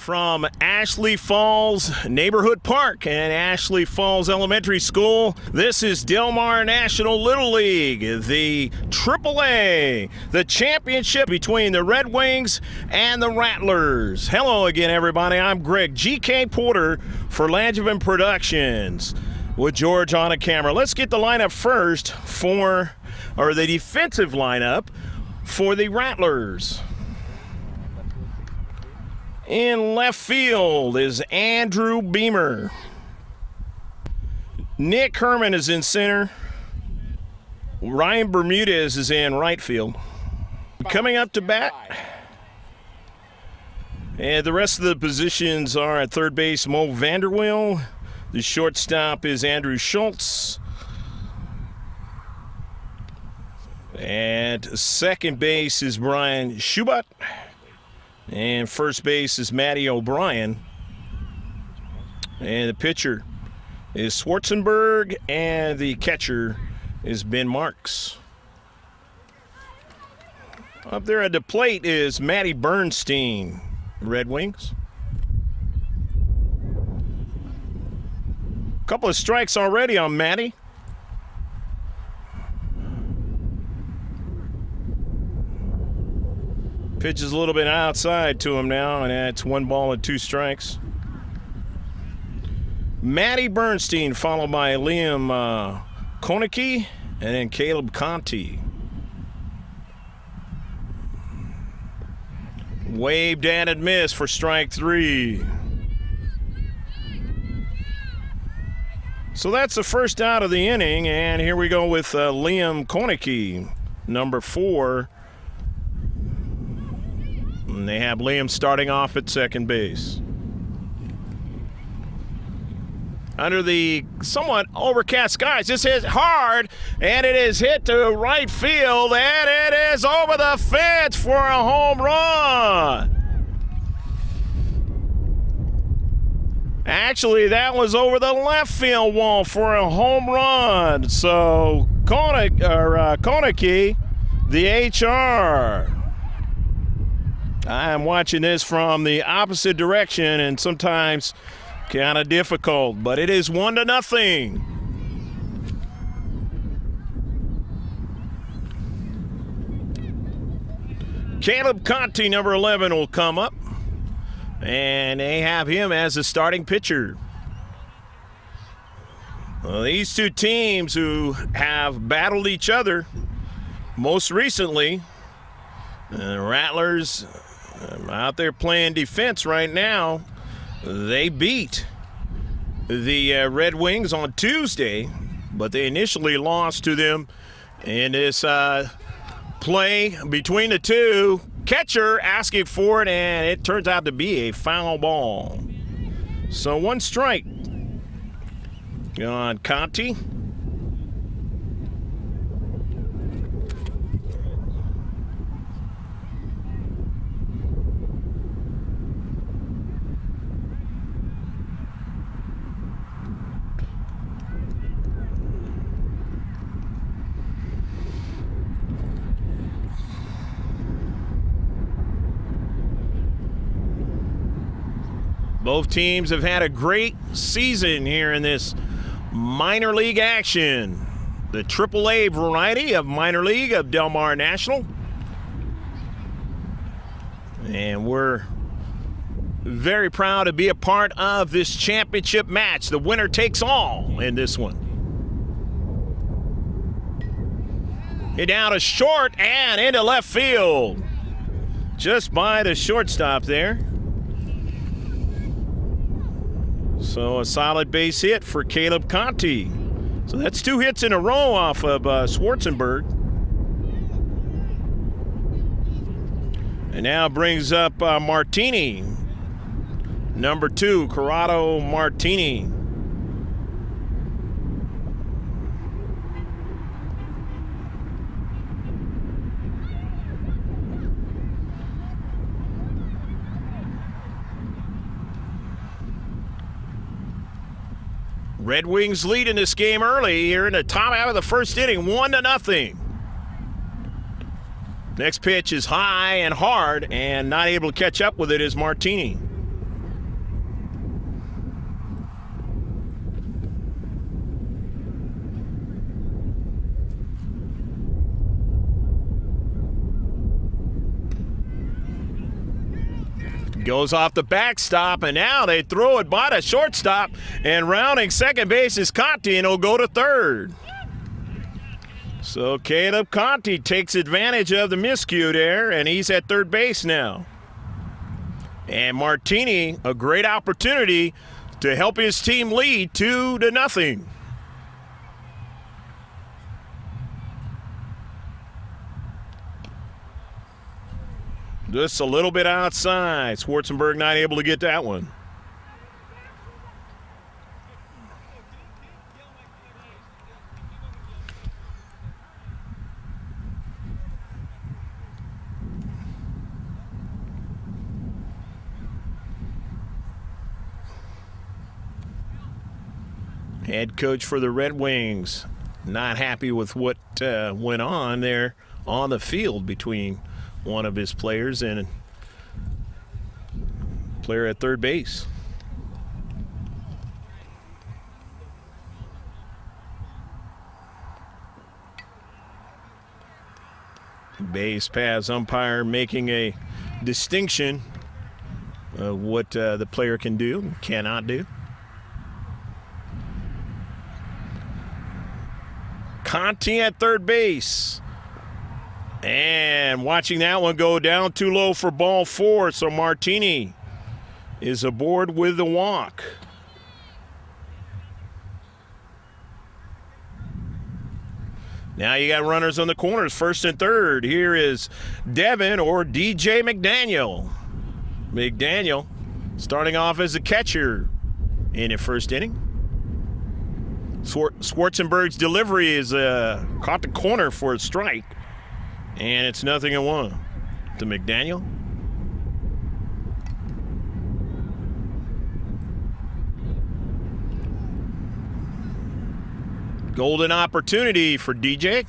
From Ashley Falls Neighborhood Park and Ashley Falls Elementary School, this is Dmll National Little League, the Triple-A, the championship between the Redwings and the Rattlers. Hello again, everybody. I'm Greg GK Porter for Langevin Productions with George on a camera. Let's get the lineup first the defensive lineup for the Rattlers. In left field is Andrew Beamer. Nick Herman is in center. Ryan Bermudez is in right field. Coming up to bat, and the rest of the positions are at third base, Mo Vanderwill. The shortstop is Andrew Schultz. At second base is Brian Schubert. And first base is Matty O'Brien. And the pitcher is Schwartzenberg, and the catcher is Ben Marks. Up there at the plate is Matty Bernstein, Red Wings. A couple of strikes already on Matty. Pitch is a little bit outside to him now, and it's 1 ball and 2 strikes. Matty Bernstein, followed by Liam Konecki, and then Caleb Conti. Waved and missed for strike 3. So that's the first out of the inning, and here we go with Liam Konecki, number 4. And they have Liam starting off at second base. Under the somewhat overcast skies, this is hard, and it is hit to right field, and it is over the fence for a home run. Actually, that was over the left field wall for a home run. So Konecki, the HR. I'm watching this from the opposite direction, and sometimes kind of difficult, but it is 1-0. Caleb Conti, number 11, will come up, and they have him as the starting pitcher. Well, these two teams who have battled each other most recently, the Rattlers out there playing defense right now. They beat the Red Wings on Tuesday, but they initially lost to them in this play between the two. Catcher asking for it, and it turns out to be a foul ball. So 1 strike on Conti. Both teams have had a great season here in this minor league action. The Triple-A variety of minor league of Dmll National. And we're very proud to be a part of this championship match. The winner takes all in this one. Hit down to short and into left field. Just by the shortstop there. So a solid base hit for Caleb Conti. So that's 2 hits in a row off of Schwartzenberg. And now brings up Martini, number 2, Corrado Martini. Red Wings lead in this game early here in the top half of the first inning, 1-0. Next pitch is high and hard, and not able to catch up with it is Martini. Goes off the backstop, and now they throw it by the shortstop, and rounding second base is Conti, and he'll go to third. So Caleb Conti takes advantage of the miscue there, and he's at third base now. And Martini, a great opportunity to help his team lead 2-0. Just a little bit outside. Schwarzenberg not able to get that one. Head coach for the Redwings not happy with what went on there on the field between one of his players and a player at third base. Base pass umpire making a distinction of what the player can do and cannot do. Conti at third base. And watching that one go down too low for ball 4, so Martini is aboard with the walk. Now you got runners on the corners, first and third. Here is Devin or DJ McDaniel. McDaniel starting off as a catcher in the first inning. Schwarzenberg's delivery is caught the corner for a strike. And it's 0-1 to McDaniel. Golden opportunity for DJ.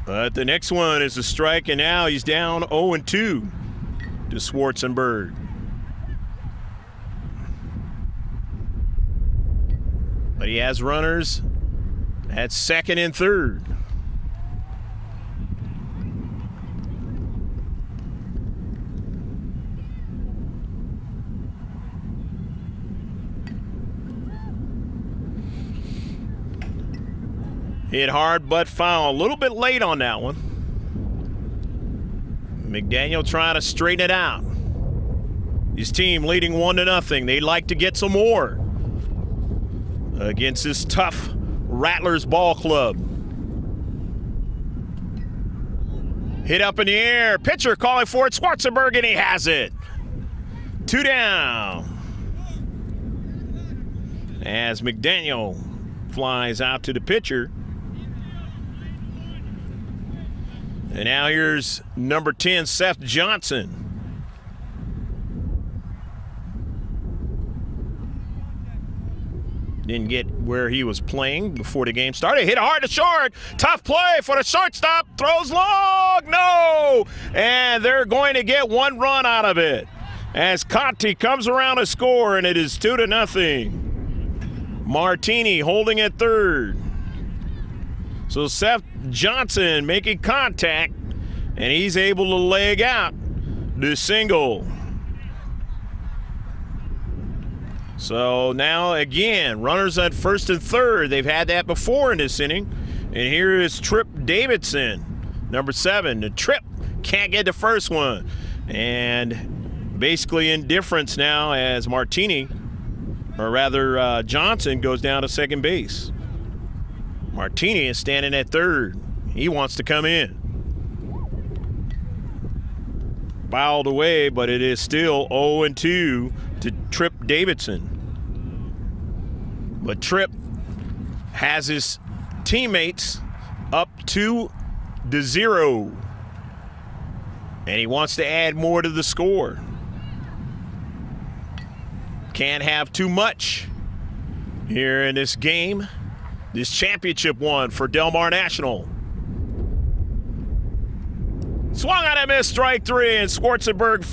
But the next one is a strike, and now he's down 0-2 to Schwarzenberg. But he has runners at second and third. Hit hard but foul. A little bit late on that one. McDaniel trying to straighten it out. His team leading 1-0. They'd like to get some more against this tough Rattlers ball club. Hit up in the air. Pitcher calling for it. Schwarzenberg, and he has it. 2 down. As McDaniel flies out to the pitcher. And now here's number 10, Seth Johnson. Didn't get where he was playing before the game started. Hit hard to short. Tough play for the shortstop. Throws long. No! And they're going to get one run out of it as Conti comes around to score, and it is 2-0. Martini holding at third. So Seth Johnson making contact, and he's able to leg out the single. So now again, runners at first and third. They've had that before in this inning. And here is Tripp Davidson, number 7. The Tripp can't get the first one. And basically indifference now as Martini, or rather Johnson, goes down to second base. Martini is standing at third. He wants to come in. Fouled away, but it is still 0-2 to Tripp Davidson. But Tripp has his teammates up 2-0. And he wants to add more to the score. Can't have too much here in this game. This championship one for Del Mar National. Swung on a miss, strike 3, and Schwarzenberg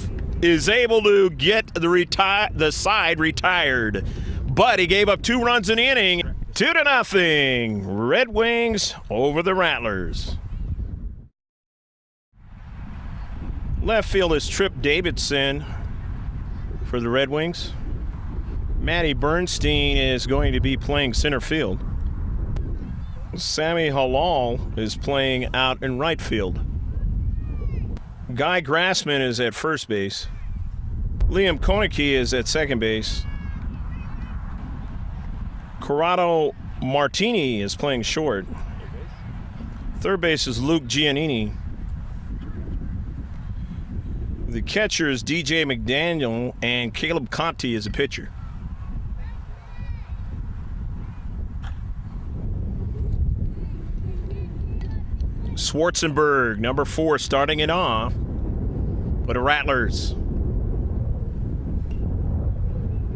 is able to get the side retired. But he gave up 2 runs in the inning. 2-0. Redwings over the Rattlers. Left field is Tripp Davidson. for the Redwings. Matty Bernstein is going to be playing center field. Sammy Halal is playing out in right field. Guy Grassman is at first base. Liam Konecki is at second base. Corrado Martini is playing short. Third base is Luke Giannini. The catcher is DJ McDaniel, and Caleb Conti is a pitcher. Schwarzenberg, number 4, starting it off for the Rattlers.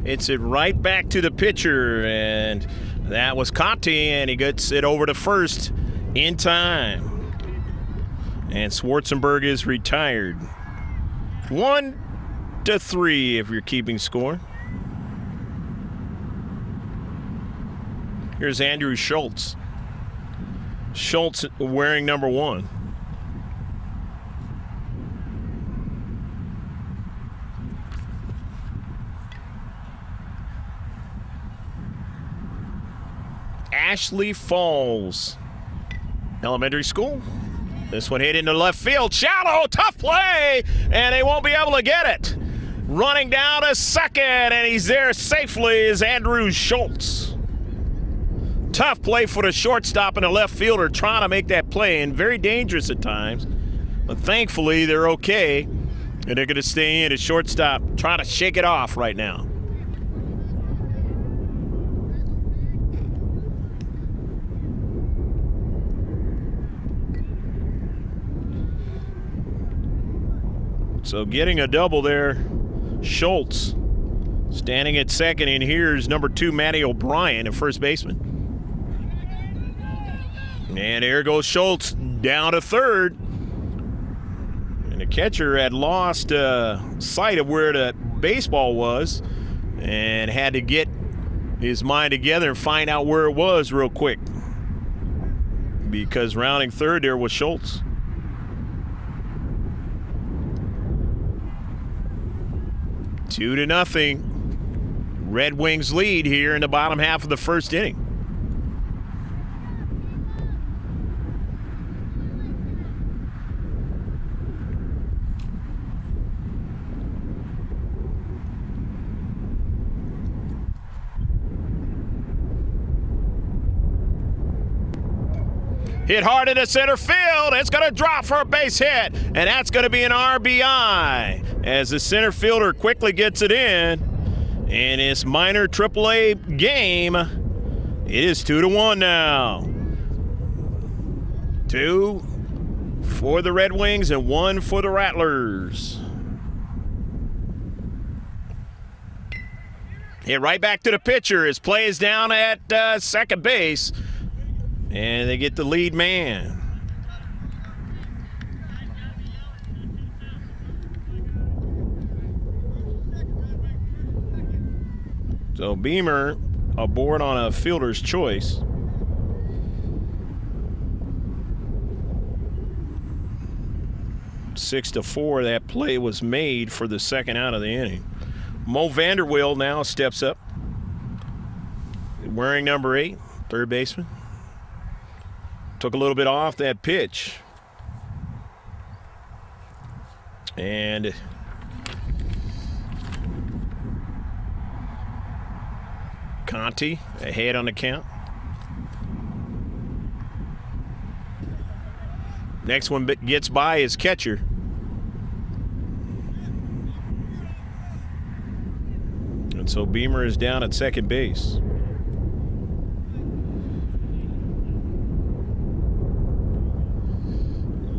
Hits it right back to the pitcher, and that was Conti, and he gets it over to first in time. And Schwarzenberg is retired. 1-3 if you're keeping score. Here's Andrew Schultz. Schultz wearing number 1. Ashley Falls Elementary School. This one hit into left field. Shallow, tough play, and they won't be able to get it. Running down to second, and he's there safely is Andrew Schultz. Tough play for the shortstop and the left fielder trying to make that play, and very dangerous at times. But thankfully, they're okay, and they're going to stay in at shortstop, trying to shake it off right now. So getting a double there, Schultz standing at second, and here's number 2, Matty O'Brien, a first baseman. And there goes Schultz down to third. And the catcher had lost sight of where the baseball was and had to get his mind together and find out where it was real quick. Because rounding third there was Schultz. Two to nothing. Red Wings lead here in the bottom half of the first inning. Hit hard into center field. It's going to drop for a base hit, and that's going to be an RBI as the center fielder quickly gets it in. In this minor AAA game, it is 2-1 now. 2 for the Red Wings and 1 for the Rattlers. Hit right back to the pitcher. His play is down at second base. And they get the lead man. So Beamer aboard on a fielder's choice. Six to 4, that play was made for the second out of the inning. Mo Vanderwill now steps up. Wearing number 8, third baseman. Took a little bit off that pitch. And Conti ahead on the count. Next one gets by his catcher. And so Beamer is down at second base.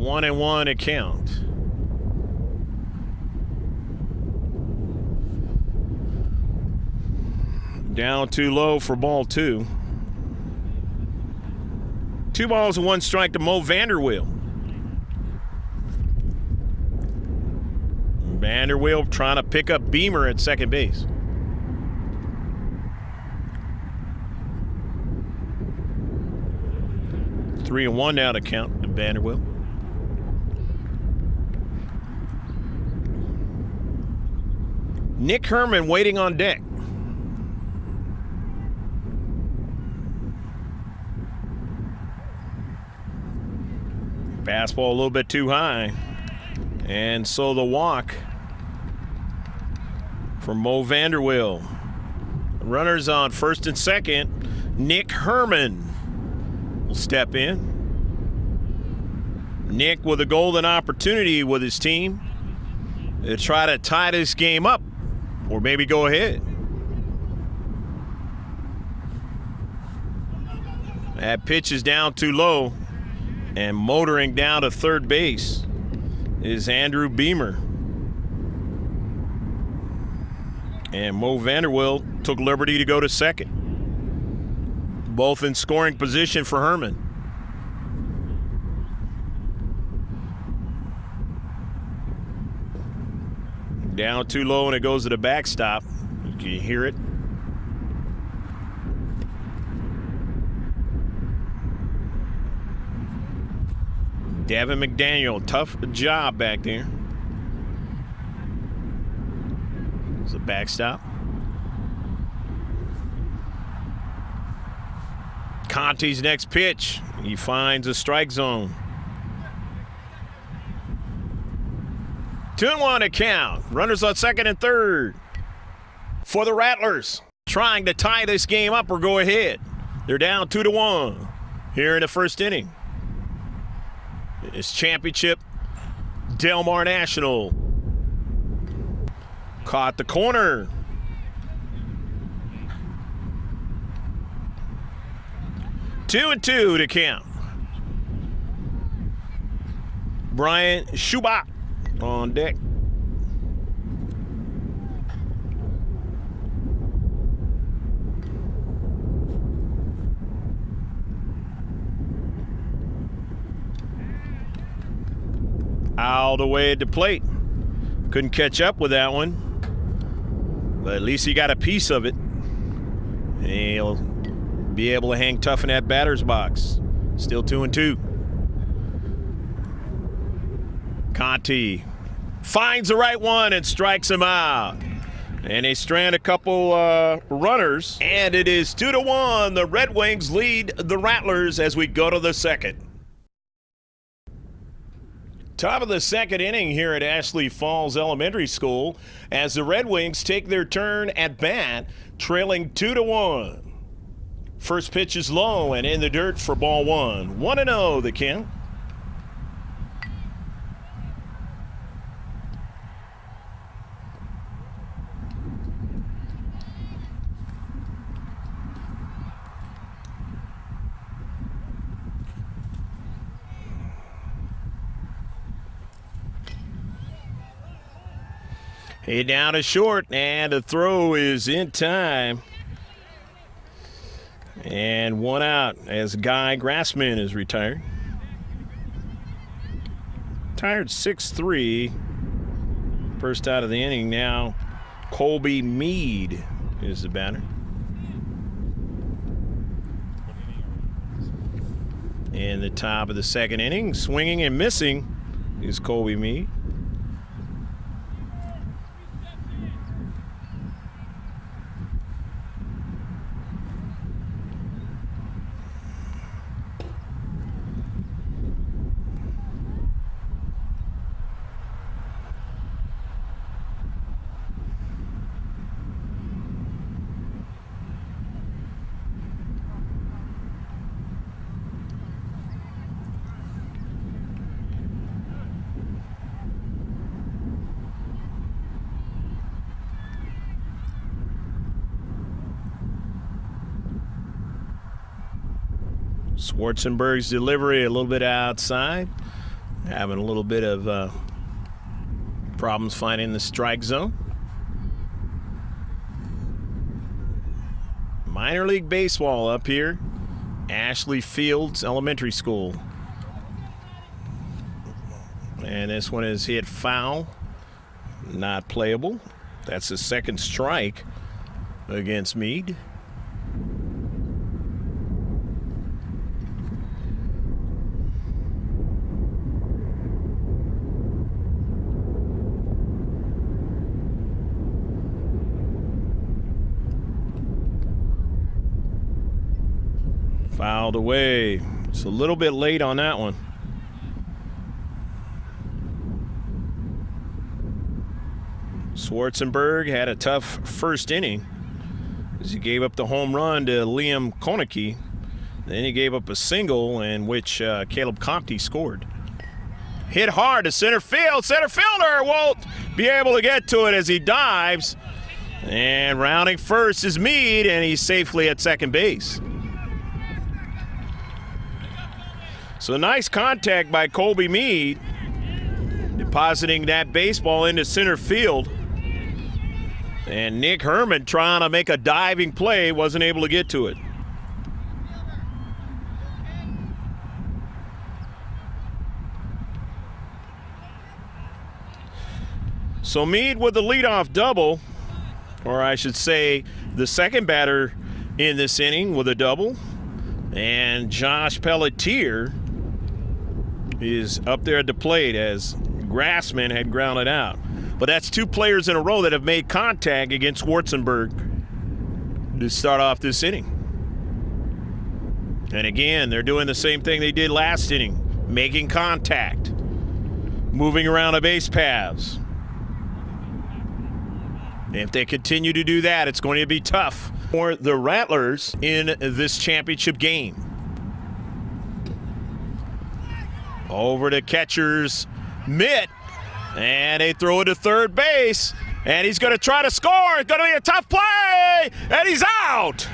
1-1 a count. Down too low for ball 2. 2 balls and 1 strike to Mo Vanderwill. Vanderwill trying to pick up Beamer at second base. Three and 1 now to count to Vanderwill. Nick Herman waiting on deck. Fastball a little bit too high. And so the walk for Mo Vanderwill. Runners on first and second. Nick Herman will step in. Nick with a golden opportunity with his team to try to tie this game up or maybe go ahead. That pitch is down too low, and motoring down to third base is Andrew Beamer. And Mo Vanderwill took liberty to go to second. Both in scoring position for Herman. Down too low, and it goes to the backstop. You can hear it. Devin McDaniel, tough job back there. It's a backstop. Conti's next pitch. He finds a strike zone. 2-1 to count. Runners on second and third for the Rattlers, trying to tie this game up or go ahead. They're down 2-1 here in the first inning. It's championship Dmll National. Caught the corner. Two and two to count. Brian Schubach on deck. All the way at the plate. Couldn't catch up with that one, but at least he got a piece of it. And he'll be able to hang tough in that batter's box. Still 2-2. Conti finds the right one and strikes him out. And they strand a couple runners. And it is 2-1. The Redwings lead the Rattlers as we go to the second. Top of the second inning here at Ashley Falls Elementary School as the Redwings take their turn at bat, trailing 2-1. First pitch is low and in the dirt for ball one. 1-0 the count. Hey, down to short, and the throw is in time. And one out as Guy Grassman is retired. Retired 6-3. First out of the inning now. Colby Mead is the batter. In the top of the second inning, swinging and missing is Colby Mead. Schwarzenberg's delivery a little bit outside. Having a little bit of problems finding the strike zone. Minor league baseball up here. Ashley Fields Elementary School. And this one is hit foul. Not playable. That's the second strike against Mead. Fouled away. It's a little bit late on that one. Schwarzenberg had a tough first inning as he gave up the home run to Liam Konecki. Then he gave up a single in which Caleb Compte scored. Hit hard to center field. Center fielder won't be able to get to it as he dives. And rounding first is Meade, and he's safely at second base. So nice contact by Colby Meade, depositing that baseball into center field. And Nick Herman trying to make a diving play, wasn't able to get to it. So Meade with the leadoff double, or I should say the second batter in this inning with a double. And Josh Pelletier is up there at the plate as Grassman had grounded out. But that's two players in a row that have made contact against Schwarzenberg to start off this inning. And again, they're doing the same thing they did last inning, making contact, moving around the base paths. If they continue to do that, it's going to be tough for the Rattlers in this championship game. Over to catcher's mitt, and they throw it to third base, and he's going to try to score. It's going to be a tough play, and he's out.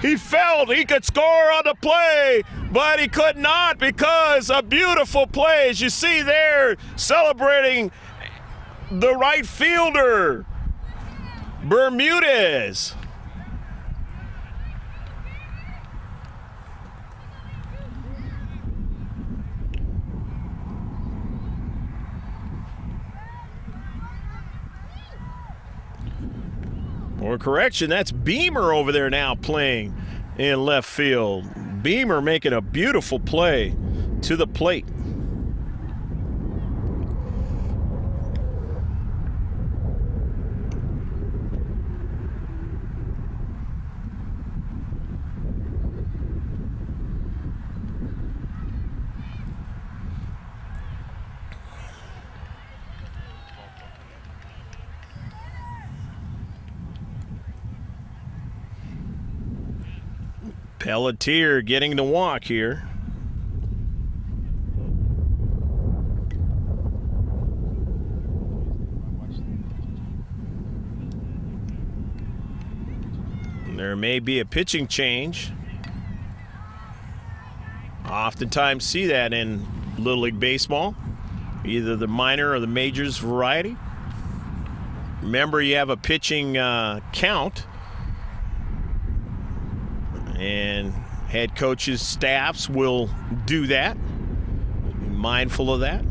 He felt he could score on the play, but he could not because a beautiful play, as you see there, celebrating the right fielder, Bermudez. Or correction, that's Beamer over there now playing in left field. Beamer making a beautiful play to the plate. Pelletier getting the walk here. There may be a pitching change. Oftentimes see that in Little League Baseball, either the minor or the majors variety. Remember, you have a pitching count. And head coaches' staffs will do that. Be mindful of that.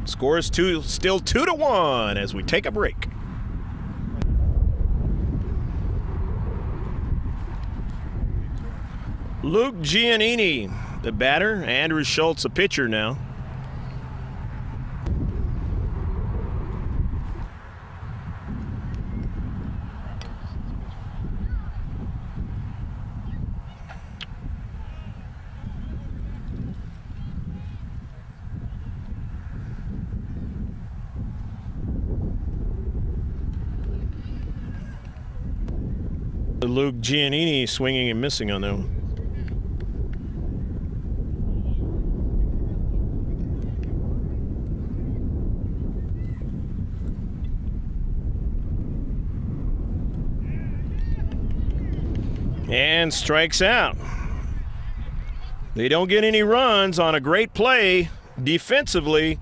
Score is still 2-1 as we take a break. Luke Giannini, the batter. Andrew Schultz, a pitcher now. Luke Giannini swinging and missing on that one. And strikes out. They don't get any runs on a great play defensively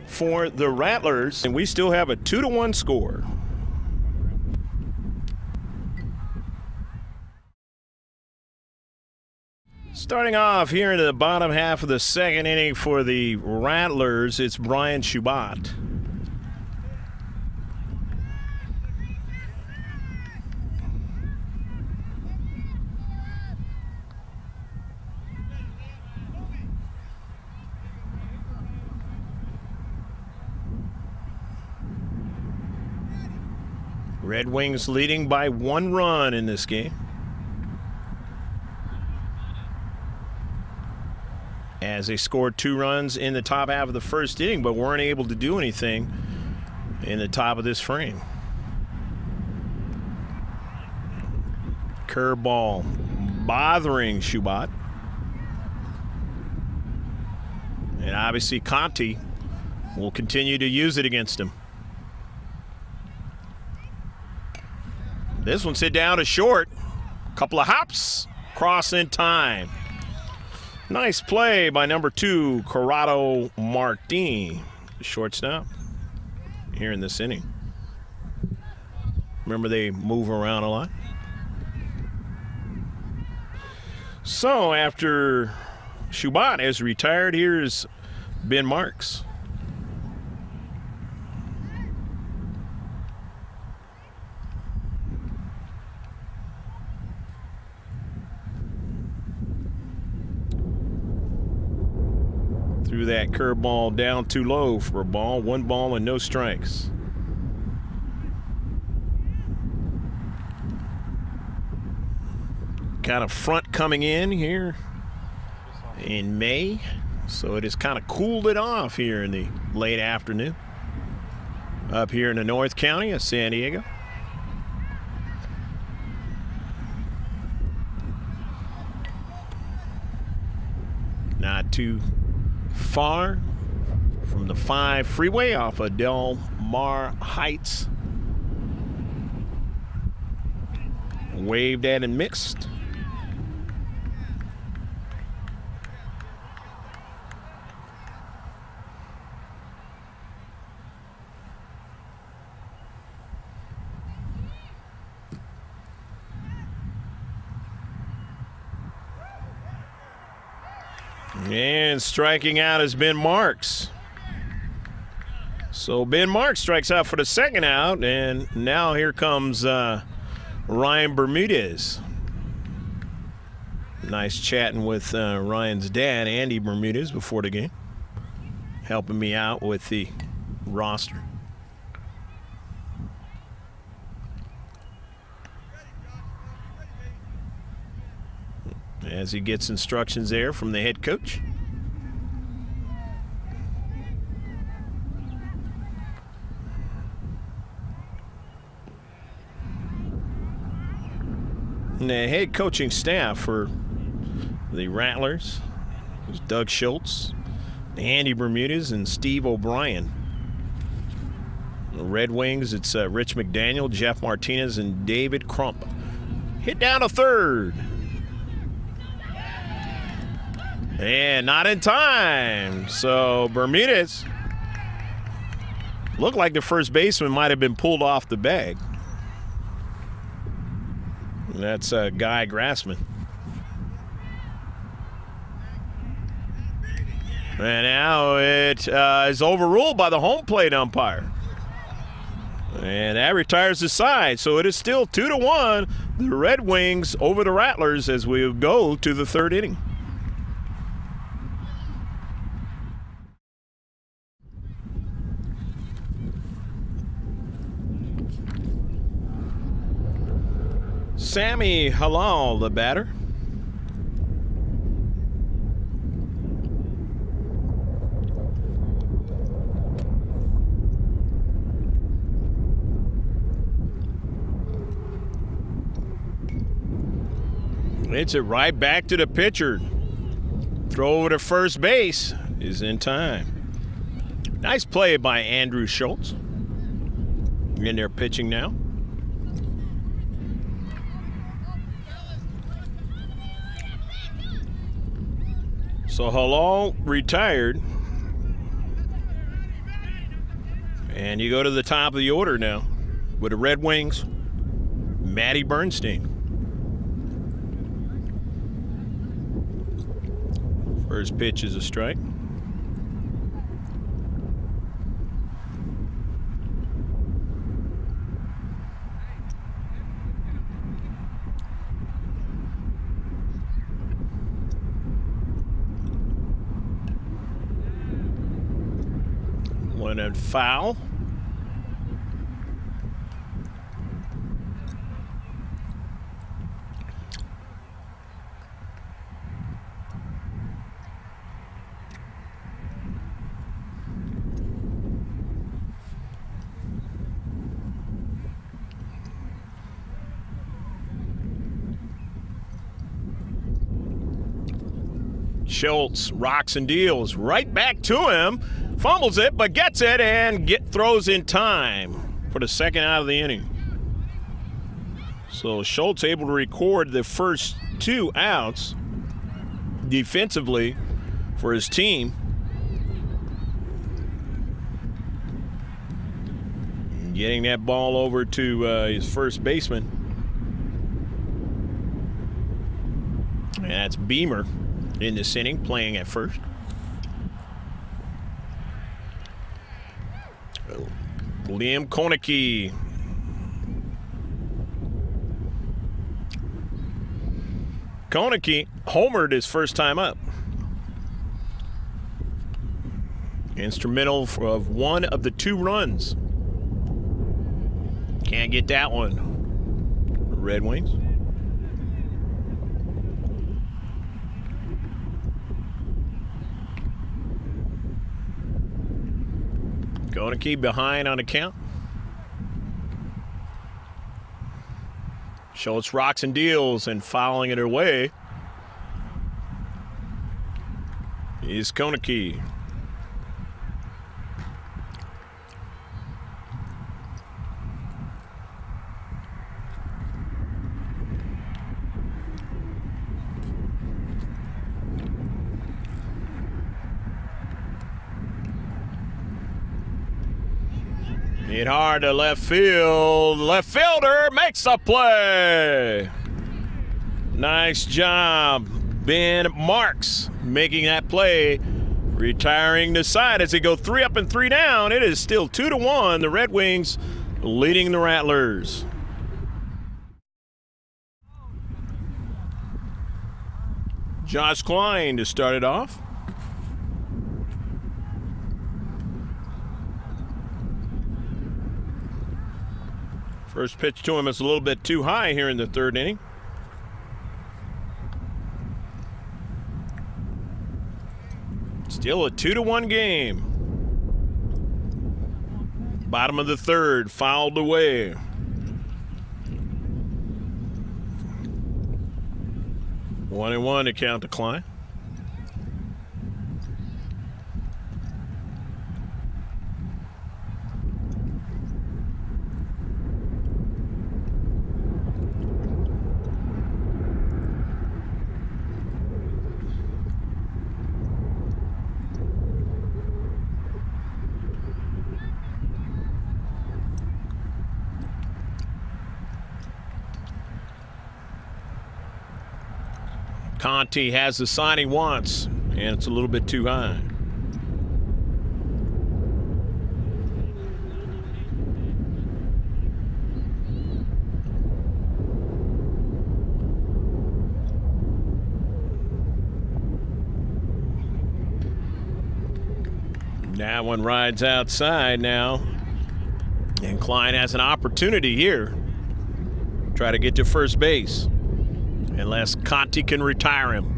for the Rattlers, and we still have a 2-1 score. Starting off here into the bottom half of the second inning for the Rattlers, it's Brian Shubat. Redwings leading by 1 run in this game. as they scored 2 runs in the top half of the first inning, but weren't able to do anything in the top of this frame. Curveball bothering Shubat. And obviously Conti will continue to use it against him. This one's hit down to short. Couple of hops, cross in time. Nice play by number 2, Corrado Martin, the shortstop, here in this inning. Remember, they move around a lot. So after Shubat has retired, here's Ben Marks. Threw that curveball down too low for a ball. 1 ball and no strikes. Kind of front coming in here in May, so it has kind of cooled it off here in the late afternoon up here in the North County of San Diego. Not too far from the 5 freeway off of Del Mar Heights. Waved at and mixed. And striking out has Ben Marks. So Ben Marks strikes out for the second out, and now here comes Ryan Bermudez. Nice chatting with Ryan's dad, Andy Bermudez, before the game, helping me out with the roster. As he gets instructions there from the head coach. And the head coaching staff for the Rattlers is Doug Schultz, Andy Bermudez, and Steve O'Brien. The Redwings, it's Rich McDaniel, Jeff Martinez, and David Crump. Hit down to third. And not in time. So Bermudez looked like the first baseman might have been pulled off the bag. That's Guy Grassman. And now it is overruled by the home plate umpire. And that retires the side. So it is still 2-1. The Red Wings over the Rattlers as we go to the third inning. Sammy Halal, the batter. Hits it right back to the pitcher. Throw over to first base is in time. Nice play by Andrew Schultz. In there pitching now. So Halal retired. And you go to the top of the order now with the Red Wings, Matty Bernstein. First pitch is a strike. One and foul. Schultz rocks and deals right back to him. Fumbles it, but gets it and throws in time for the second out of the inning. So Schultz able to record the first 2 outs defensively for his team. Getting that ball over to his first baseman. And that's Beamer in this inning, playing at first. Liam Koeneke. Koeneke homered his first time up. Instrumental of one of the 2 runs. Can't get that one. Redwings. Koeneke behind on the count. Schultz rocks and deals and fouling it away is Koeneke. Hit hard to left field. Left fielder makes a play. Nice job, Ben Marks, making that play, retiring the side as they go 3 up and 3 down. It is still 2-1. The Red Wings leading the Rattlers. Josh Klein to start it off. First pitch to him is a little bit too high here in the 3rd inning. Still a 2-1 game. Bottom of the 3rd, fouled away. One and one to count the Klein. Conti has the sign he wants, and it's a little bit too high. That one rides outside now, and Klein has an opportunity here. Try to get to first base. Unless Conti can retire him.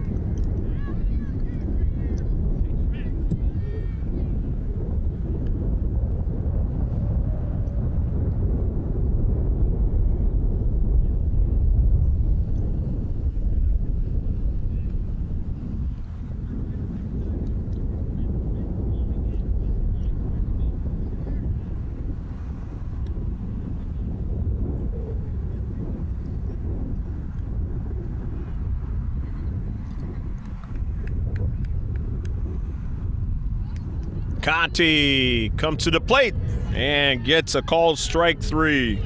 Conti comes to the plate and gets a called strike 3.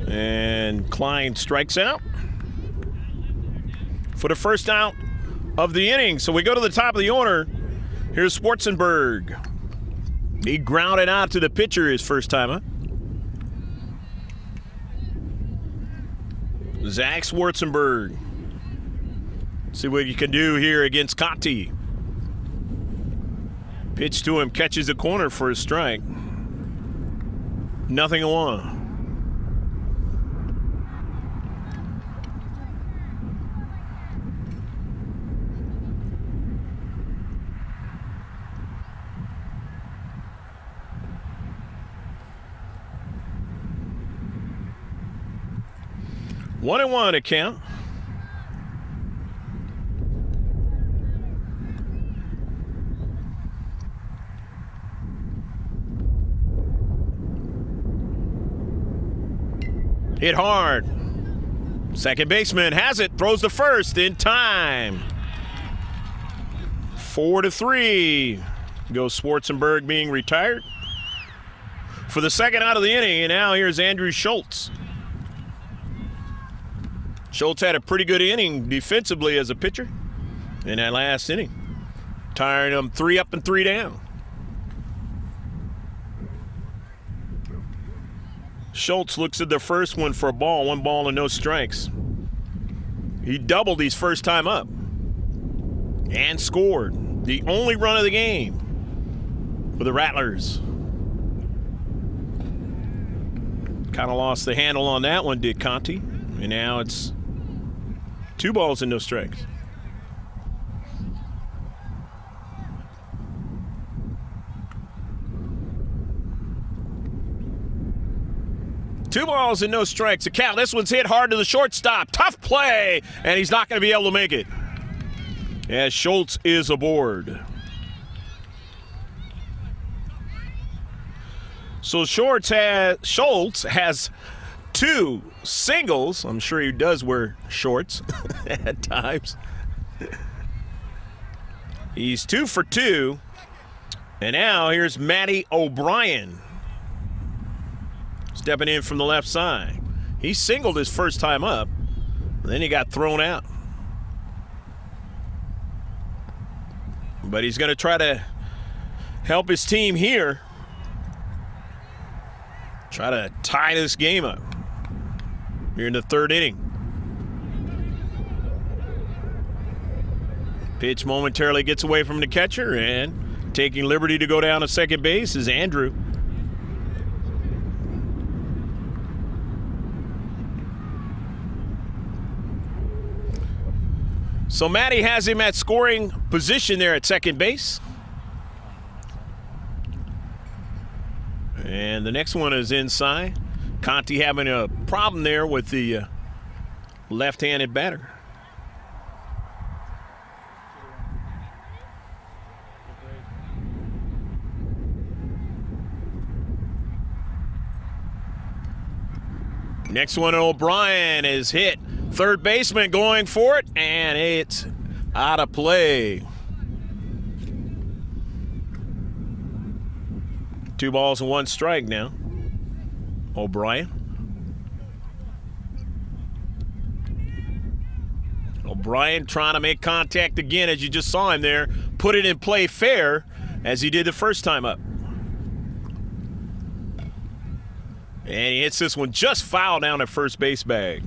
And Klein strikes out for the first out of the inning. So we go to the top of the order. Here's Schwarzenberg. He grounded out to the pitcher his first time up. Zach Schwarzenberg. See what you can do here against Conti. Pitch to him, catches the corner for a strike. 0-1. One and one to count. Hit hard. Second baseman has it, throws the first in time. 4-3. Goes Schwarzenberg being retired. For the second out of the inning, and now here's Andrew Schultz. Schultz had a pretty good inning defensively as a pitcher in that last inning. Tiring them 3 up and 3 down. Schultz looks at the first one for a ball, 1 ball and no strikes. He doubled his first time up and scored the only run of the game for the Rattlers. Kind of lost the handle on that one, did Conti. And now it's 2 balls and no strikes. Two balls and no strikes. The count. This one's hit hard to the shortstop. Tough play, and he's not going to be able to make it. As Schultz is aboard. So Schultz has 2 singles. I'm sure he does wear shorts at times. He's 2 for 2. And now here's Matty O'Brien. Stepping in from the left side. He singled his first time up. Then he got thrown out. But he's going to try to help his team here. Try to tie this game up here in the 3rd inning. Pitch momentarily gets away from the catcher, and taking liberty to go down to second base is Andrew. So Matty has him at scoring position there at second base. And the next one is inside. Conti having a problem there with the left-handed batter. Next one, O'Brien is hit. Third baseman going for it, and it's out of play. 2 balls and 1 strike now. O'Brien. O'Brien trying to make contact again, as you just saw him there. Put it in play fair, as he did the first time up. And he hits this one just foul down at first base bag.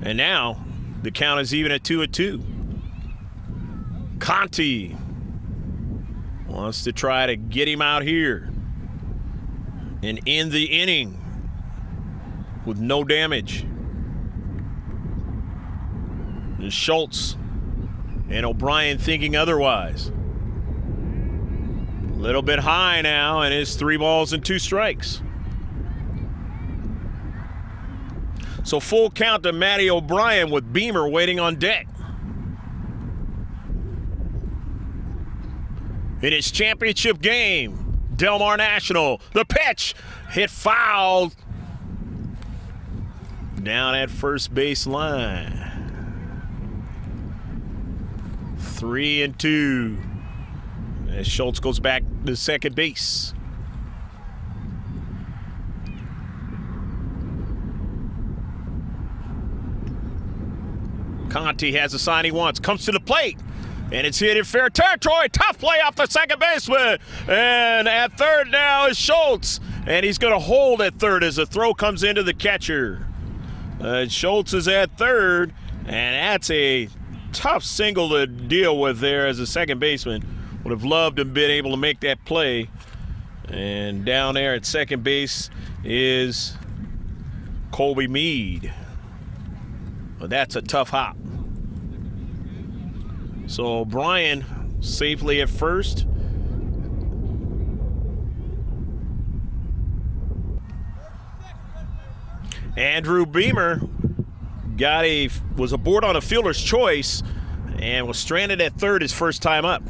And now the count is even at 2-2. Conti wants to try to get him out here and end the inning with no damage. And Schultz and O'Brien thinking otherwise. A little bit high now, and it's 3 balls and 2 strikes. So full count to Matty O'Brien with Beamer waiting on deck. In his championship game, Del Mar National, the pitch hit foul down at first base line. 3-2 as Schultz goes back to second base. Conti has the sign he wants, comes to the plate, and it's hit in fair territory. Tough play off the second baseman, and at third now is Schultz, and he's going to hold at third as the throw comes into the catcher. Schultz is at third, and that's a tough single to deal with there, as a second baseman would have loved to have been able to make that play. And down there at second base is Colby Meade. But that's a tough hop. So O'Brien safely at first. Andrew Beamer was aboard on a fielder's choice and was stranded at third his first time up.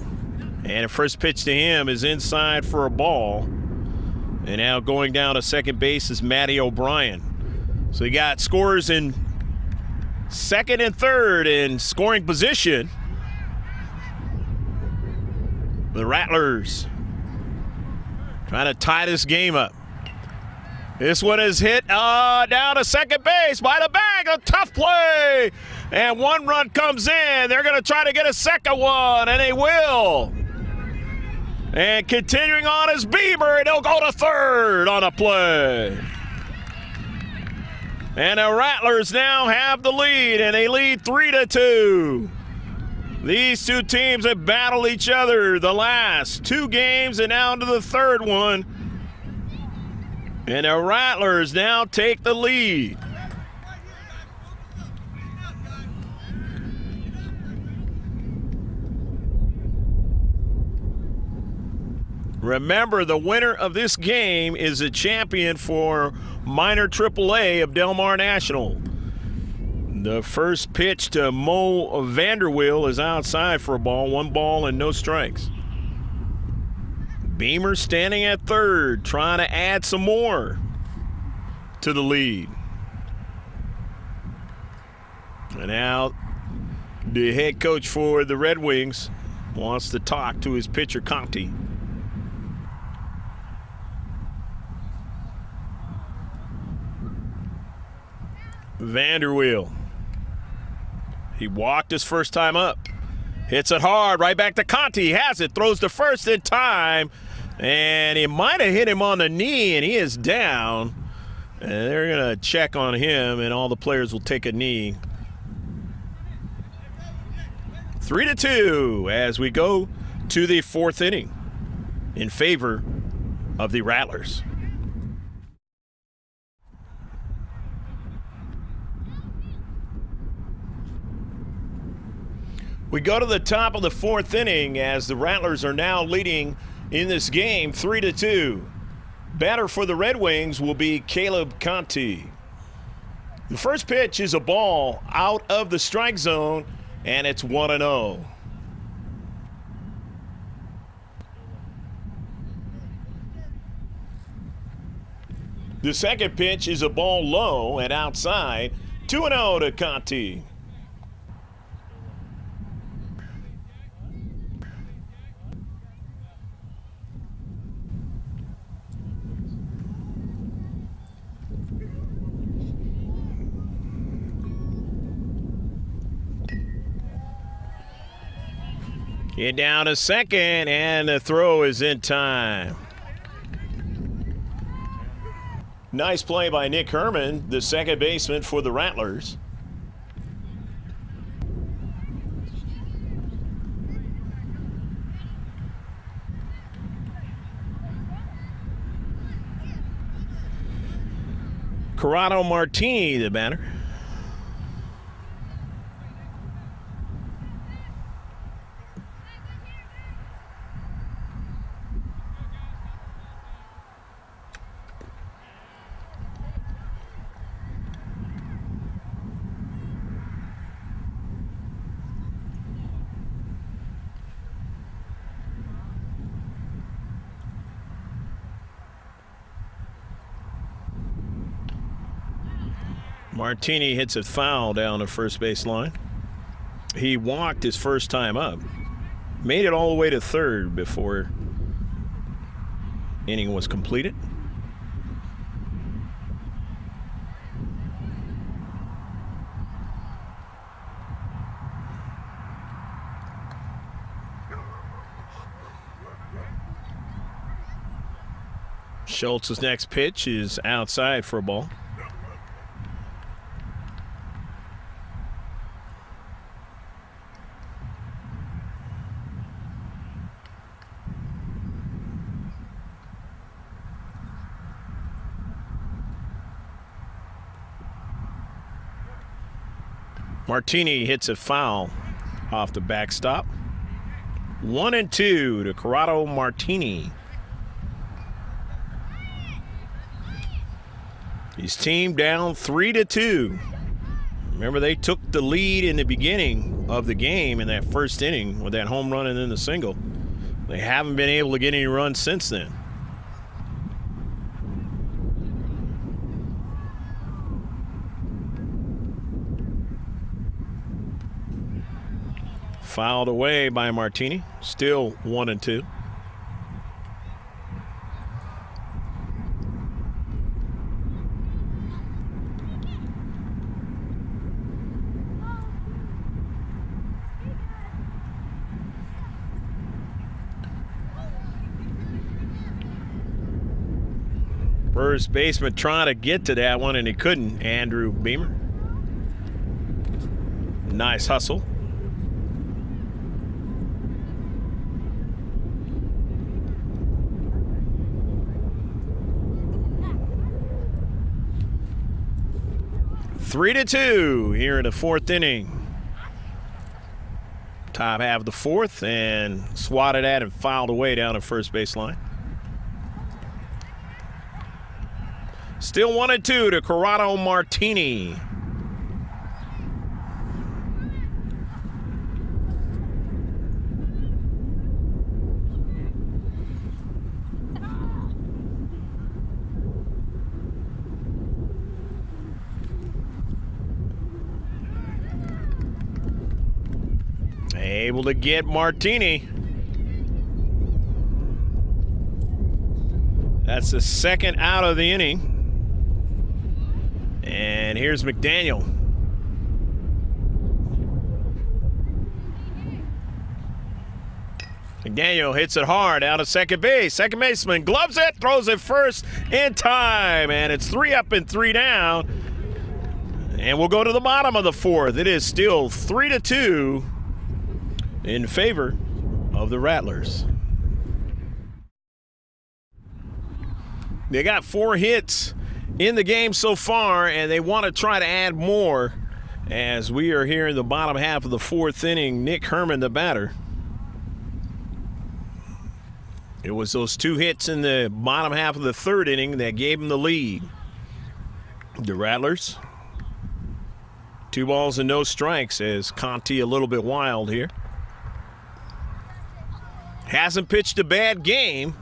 And the first pitch to him is inside for a ball. And now going down to second base is Matty O'Brien. So you got scorers in second and third in scoring position. The Rattlers trying to tie this game up. This one is hit down to second base by the bag. A tough play. And one run comes in. They're going to try to get a second one, and they will. And continuing on is Bieber, and he'll go to third on a play. And the Rattlers now have the lead, and they lead 3-2. These two teams have battled each other the last two games and now into the third one. And the Rattlers now take the lead. Remember, the winner of this game is a champion for minor AAA of Del Mar National. The first pitch to Mo Vanderwill is outside for a ball, 1 ball and no strikes. Beamer standing at third, trying to add some more to the lead. And now the head coach for the Redwings wants to talk to his pitcher, Conti. Vanderwill. He walked his first time up. Hits it hard, right back to Conti. He has it, throws the first in time. And he might have hit him on the knee, and he is down. And they're going to check on him, and all the players will take a knee. 3-2 as we go to the fourth inning in favor of the Rattlers. We go to the top of the fourth inning as the Rattlers are now leading in this game 3-2. Batter for the Red Wings will be Caleb Conti. The first pitch is a ball out of the strike zone, and it's 1-0. The second pitch is a ball low and outside, 2-0 to Conti. Get down to second, and the throw is in time. Nice play by Nick Herman, the second baseman for the Rattlers. Corrado Martini, the batter. Martini hits it foul down the first base line. He walked his first time up. Made it all the way to third before inning was completed. Schultz's next pitch is outside for a ball. Martini hits a foul off the backstop. 1-2 to Corrado Martini. His team down 3-2. Remember, they took the lead in the beginning of the game in that first inning with that home run and then the single. They haven't been able to get any runs since then. Fouled away by Martini. Still 1-2. First baseman trying to get to that one, and he couldn't. Andrew Beamer. Nice hustle. Three to two here in the fourth inning. Top half of the fourth, and swatted at and fouled away down the first baseline. Still 1-2 to Corrado Martini. Able to get Martini. That's the second out of the inning. And here's McDaniel. McDaniel hits it hard out of second base. Second baseman gloves it, throws it first in time. And it's 3 up and 3 down. And we'll go to the bottom of the fourth. It is still 3-2 in favor of the Rattlers. They got 4 hits in the game so far, and they want to try to add more as we are here in the bottom half of the fourth inning. Nick Herman, the batter. It was those 2 hits in the bottom half of the third inning that gave him the lead. The Rattlers, 2 balls and no strikes as Conti a little bit wild here. Hasn't pitched a bad game,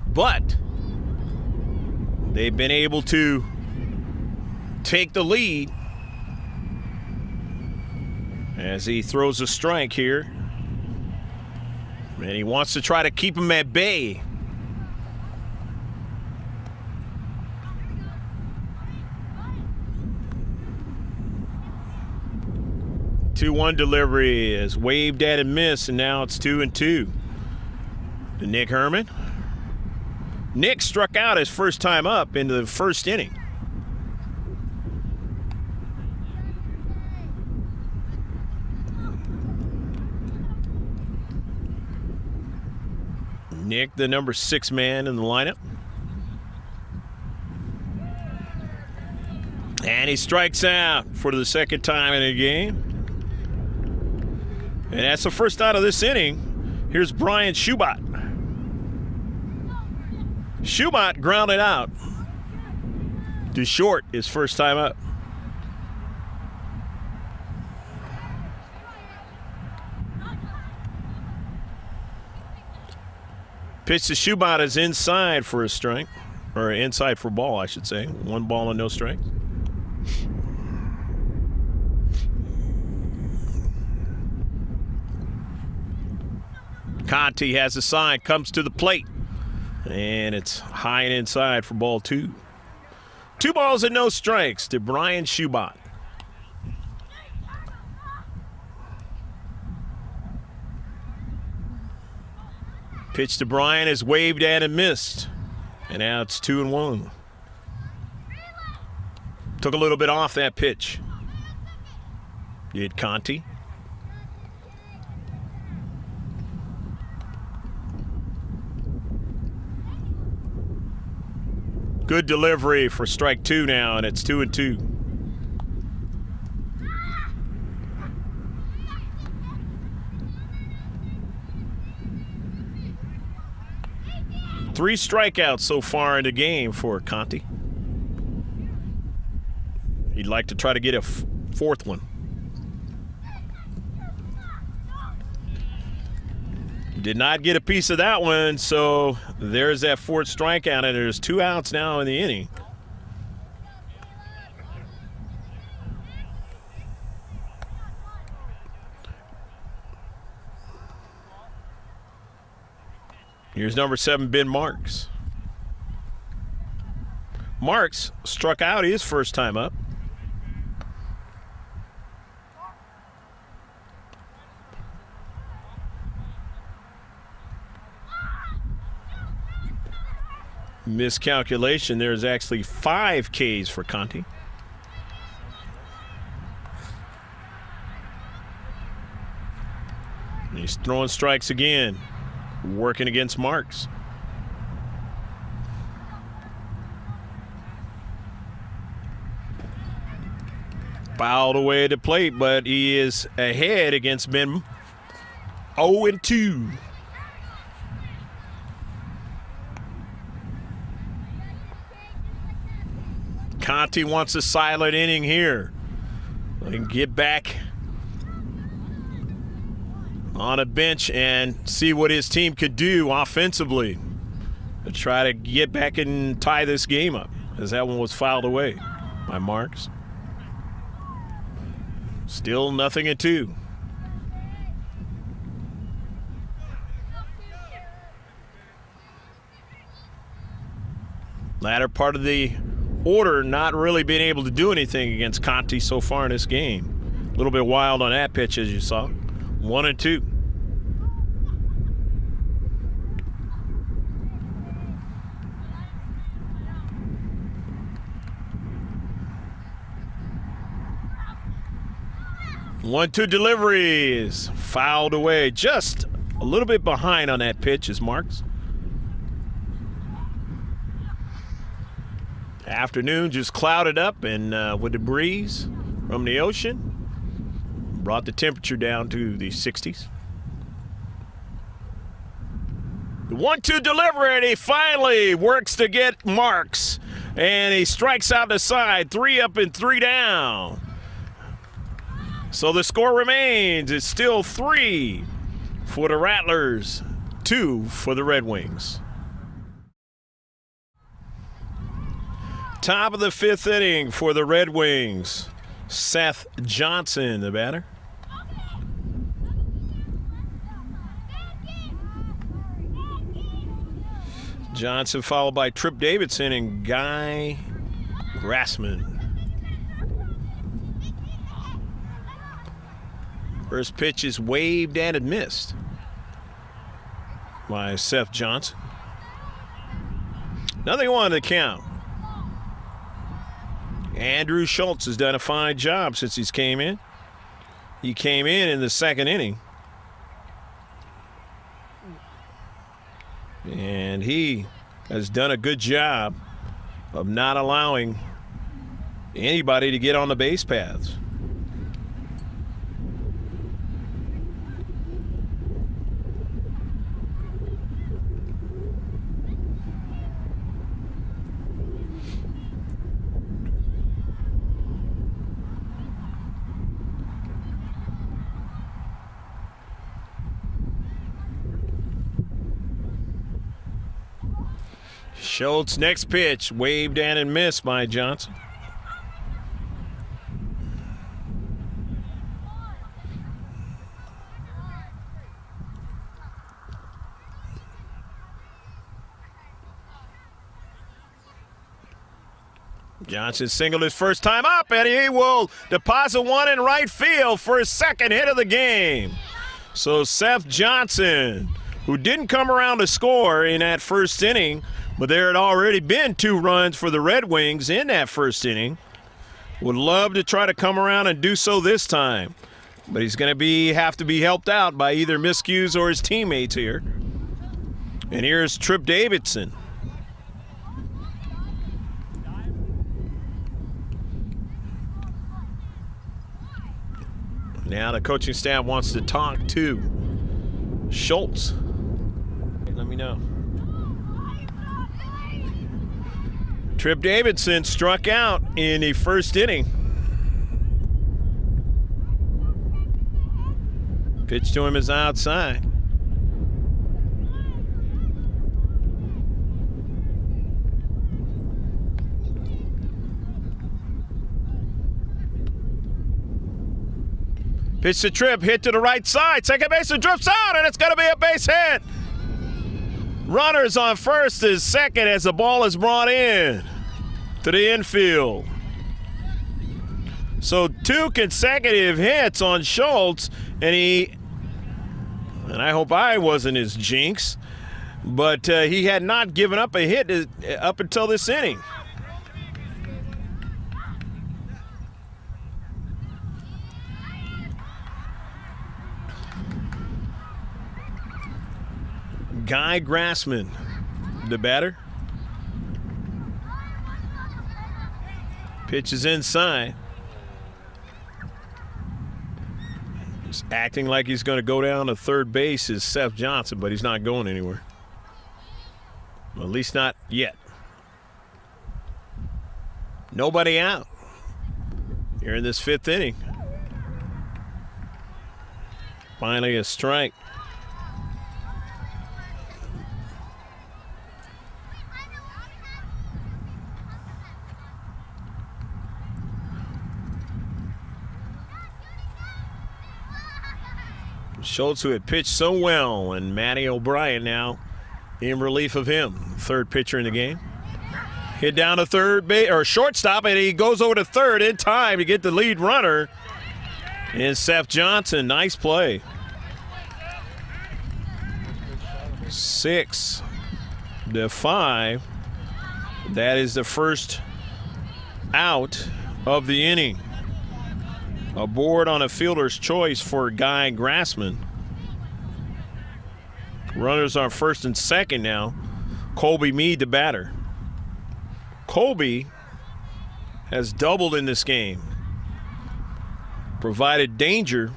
but they've been able to take the lead as he throws a strike here. And he wants to try to keep him at bay. Two-one delivery is waved at and missed, and now it's 2-2 to Nick Herman. Nick struck out his first time up into the first inning. Nick, the number 6 man in the lineup. And he strikes out for the second time in the game. And that's the first out of this inning. Here's Brian Schubert. Schubert grounded out to short his first time up. Pitch to Schubert is inside for a strike, or inside for ball, I should say. 1 ball and no strikes. Conti has a sign, comes to the plate. And it's high and inside for ball 2. 2 balls and no strikes to Brian Schubert. Pitch to Brian is waved at and missed. And now it's 2-1. Took a little bit off that pitch. Did Conti. Good delivery for strike 2 now, and it's 2-2. Three strikeouts so far in the game for Conti. He'd like to try to get a fourth one. Did not get a piece of that one, so there's that 4th strikeout, and there's 2 outs now in the inning. Here's number 7, Ben Marks. Marks struck out his first time up. Miscalculation. There's actually 5 Ks for Conti. He's throwing strikes again, working against Marks. Fouled away at the plate, but he is ahead against Ben. 0-2. Conti wants a silent inning here. And get back on a bench and see what his team could do offensively to try to get back and tie this game up, as that one was fouled away by Marks. Still 0-2. Latter part of the order not really being able to do anything against Conti so far in this game. A little bit wild on that pitch, as you saw. 1-2. One-two deliveries, fouled away. Just a little bit behind on that pitch is Marks. Afternoon just clouded up, and with the breeze from the ocean, brought the temperature down to the 60s. The 1-2 delivery, and he finally works to get Marks, and he strikes out the side. 3 up and 3 down. So the score remains. It's still 3 for the Rattlers, 2 for the Redwings. Top of the 5th inning for the Redwings. Seth Johnson, the batter. Johnson followed by Trip Davidson and Guy Grassman. First pitch is waved and missed by Seth Johnson. 0-1 to count. Andrew Schultz has done a fine job since he's came in. He came in the 2nd inning. And he has done a good job of not allowing anybody to get on the base paths. Schultz, next pitch, waved and missed by Johnson. Johnson singled his first time up, and he will deposit one in right field for his 2nd hit of the game. So Seth Johnson, who didn't come around to score in that 1st inning, but there had already been 2 runs for the Red Wings in that 1st inning, would love to try to come around and do so this time. But he's going to have to be helped out by either miscues or his teammates here. And here's Trip Davidson. Now the coaching staff wants to talk to Schultz. Let me know. Trip Davidson struck out in the 1st inning. Pitch to him is outside. Pitch to Trip, hit to the right side. Second baseman drifts out, and it's going to be a base hit. Runners on first and second as the ball is brought in to the infield. So 2 consecutive hits on Schultz, and I hope I wasn't his jinx, but he had not given up a hit up until this inning. Guy Grassman, the batter. Pitch is inside. He's acting like he's going to go down to third base is Seth Johnson, but he's not going anywhere. Well, at least not yet. Nobody out here in this 5th inning. Finally a strike. Schultz, who had pitched so well, and Matty O'Brien now in relief of him. 3rd pitcher in the game. Hit down to third base or shortstop, and he goes over to third in time to get the lead runner. And Seth Johnson, nice play. 6-5. That is the first out of the inning. Aboard on a fielder's choice for Guy Grassman. Runners on first and second now. Colby Meade, the batter. Colby has doubled in this game. Provided danger,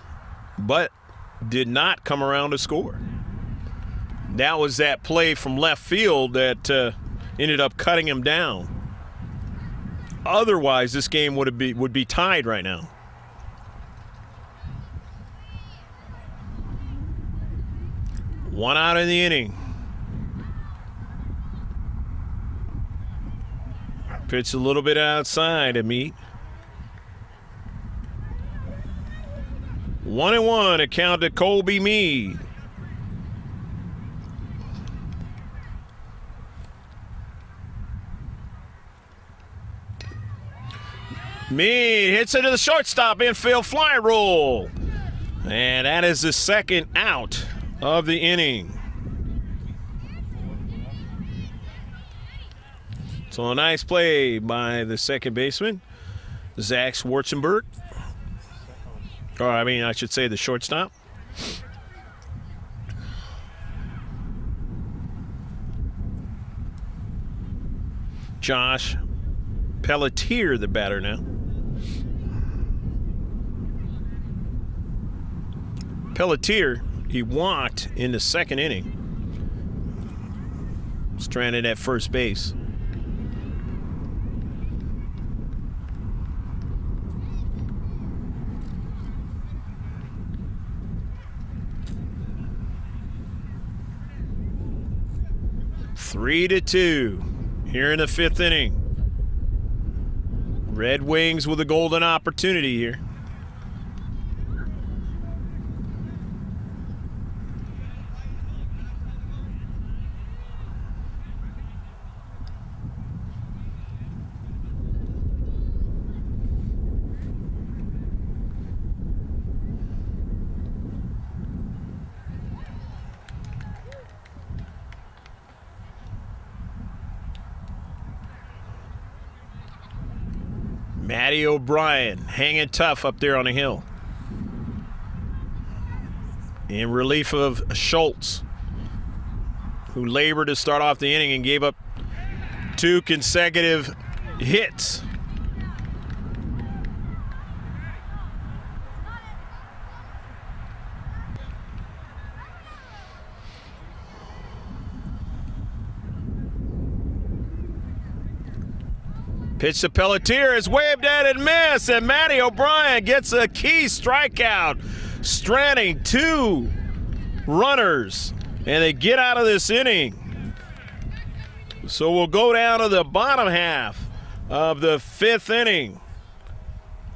but did not come around to score. That was that play from left field that ended up cutting him down. Otherwise, this game would be tied right now. One out in the inning. Pitch a little bit outside of Meade. 1-1 account to Colby Meade. Meade hits it to the shortstop, infield fly roll. And that is the second out of the inning. So a nice play by the second baseman, Zach Schwarzenberg. Or I should say the shortstop. Josh Pelletier, the batter now. Pelletier, he walked in the second inning. Stranded at first base. Three to 2 here in the 5th inning. Red Wings with a golden opportunity here. Matty O'Brien hanging tough up there on the hill. In relief of Schultz, who labored to start off the inning and gave up 2 consecutive hits. Pitch to Pelletier is waved at and missed, and Matty O'Brien gets a key strikeout, stranding 2 runners, and they get out of this inning. So we'll go down to the bottom half of the 5th inning.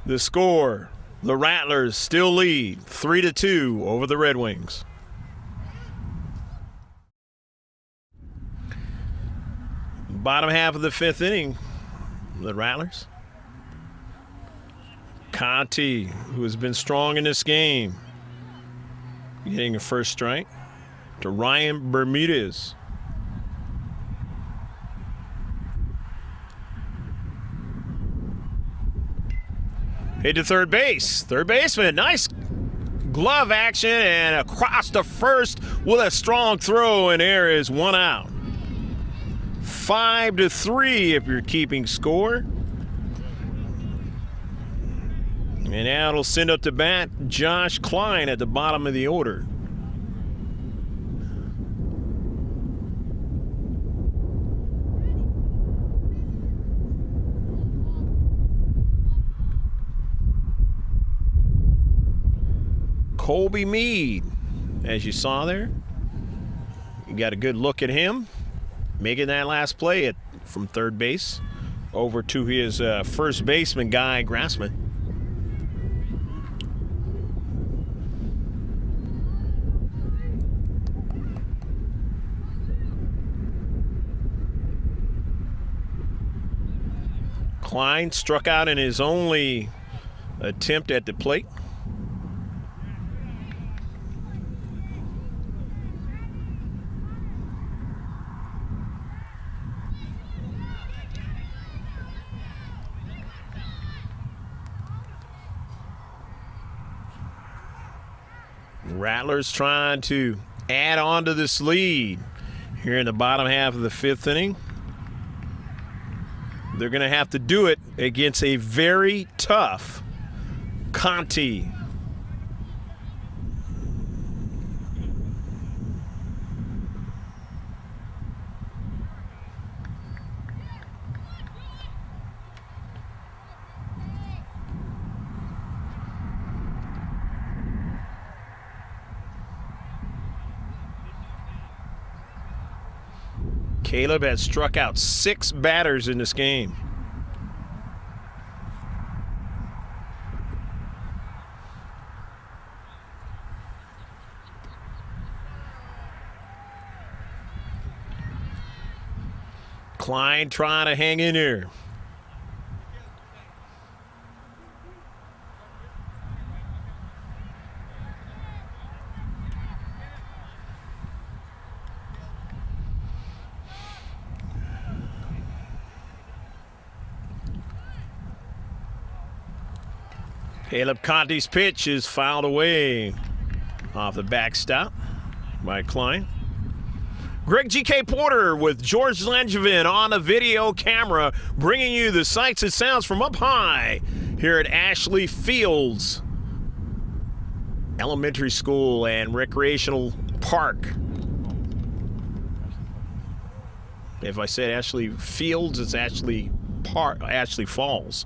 The score, the Rattlers still lead 3-2 over the Red Wings. Bottom half of the 5th inning, the Rattlers. Conti, who has been strong in this game, getting a first strike to Ryan Bermudez. Hit to third base. Third baseman, nice glove action and across the first with a strong throw, and there is one out. 5-3 if you're keeping score. And now it'll send up to bat Josh Klein at the bottom of the order. Colby Mead, as you saw there. You got a good look at him making that last play from third base over to his first baseman, Guy Grassman. Klein struck out in his only attempt at the plate. Rattlers trying to add on to this lead here in the bottom half of the 5th inning. They're going to have to do it against a very tough Conti. Caleb has struck out 6 batters in this game. Klein trying to hang in there. Caleb Conti's pitch is fouled away off the backstop by Klein. Greg G.K. Porter with George Langevin on a video camera, bringing you the sights and sounds from up high here at Ashley Fields Elementary School and Recreational Park. If I said Ashley Fields, it's Ashley Park, Ashley Falls,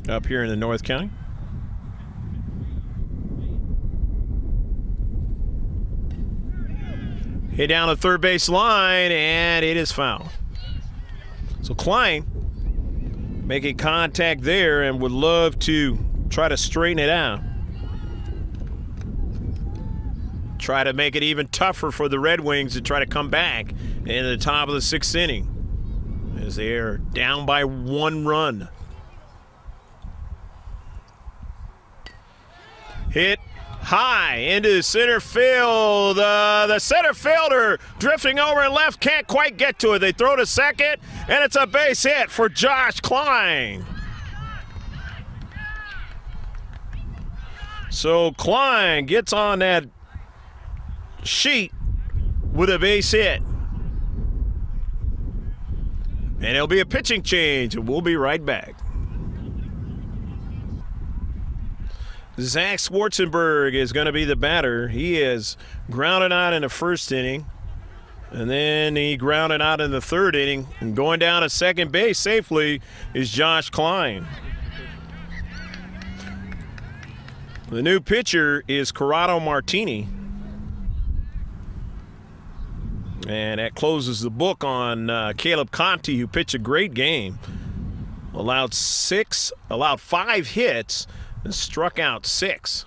up here in the North County. Hit down the third base line, and it is foul. So Klein making contact there and would love to try to straighten it out. Try to make it even tougher for the Redwings to try to come back in the top of the 6th inning as they are down by 1 run. Hit high into center field. The center fielder drifting over and left, can't quite get to it. They throw to second, and it's a base hit for Josh Klein. So Klein gets on that sheet with a base hit. And it'll be a pitching change, and we'll be right back. Zach Schwarzenberg is going to be the batter. He is grounded out in the 1st inning, and then he grounded out in the 3rd inning. And going down to second base safely is Josh Klein. The new pitcher is Corrado Martini. And that closes the book on Caleb Conti, who pitched a great game. Allowed 5 hits, and struck out 6.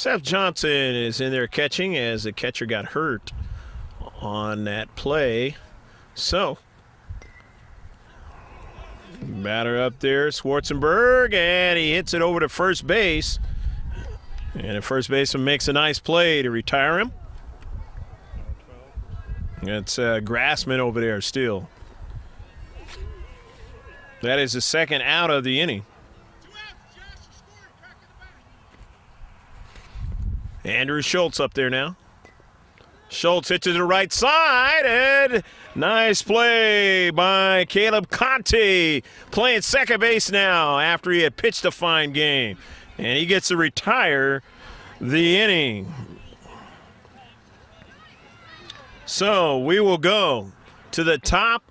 Seth Johnson is in there catching as the catcher got hurt on that play. So, batter up there, Schwarzenberg, and he hits it over to first base. And the first baseman makes a nice play to retire him. It's Grassman over there still. That is the second out of the inning. Andrew Schultz up there now. Schultz hit to the right side, and nice play by Caleb Conte, playing second base now after he had pitched a fine game. And he gets to retire the inning. So we will go to the top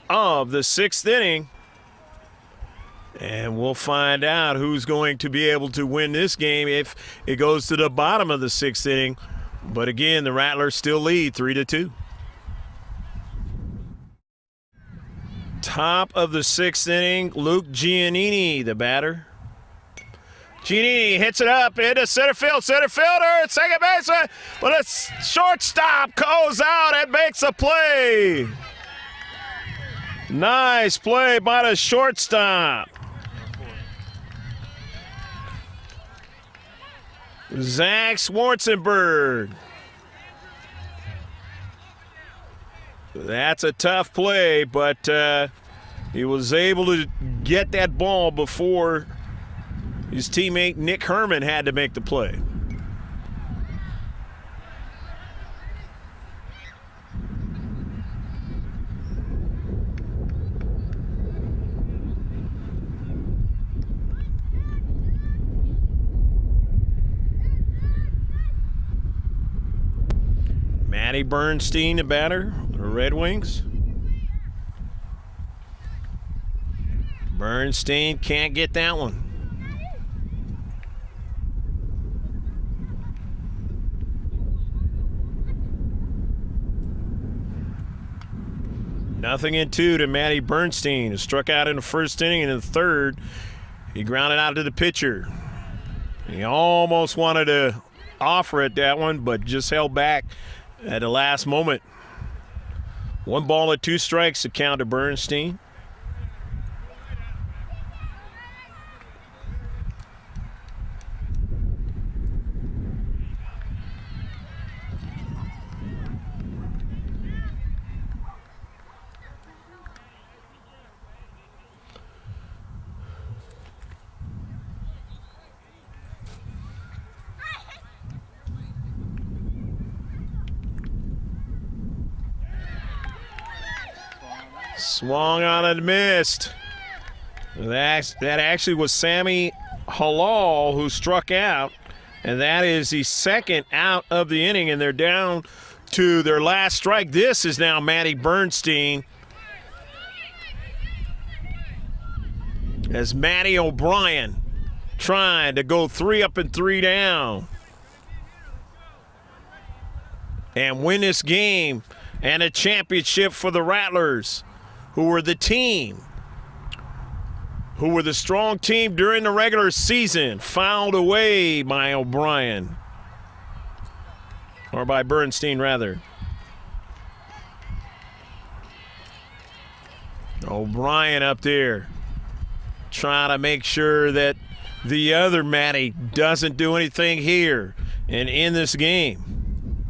of the sixth inning, and we'll find out who's going to be able to win this game if it goes to the bottom of the sixth inning. But again, the Rattlers still lead 3-2. Top of the sixth inning, Luke Giannini, the batter. Giannini hits it up into center field. Center fielder at second base, but a shortstop goes out and makes a play. Nice play by the shortstop. Zach Schwarzenberg. That's a tough play, but he was able to get that ball before his teammate Nick Herman had to make the play. Matty Bernstein, the batter, the Redwings. Bernstein can't get that one. Nothing in two to Matty Bernstein, who struck out in the first inning, and in the third, he grounded out to the pitcher. He almost wanted to offer it that one, but just held back at the last moment. 1-2 strikes to count to Bernstein. Swung on and missed. That actually was Sammy Halal who struck out, and that is the second out of the inning, and they're down to their last strike. This is now Matty Bernstein, as Matty O'Brien trying to go 3 up and 3 down and win this game and a championship for the Rattlers, who were the team, who were the strong team during the regular season, fouled away by O'Brien, or by Bernstein, rather. O'Brien up there trying to make sure that the other Matty doesn't do anything here and in this game.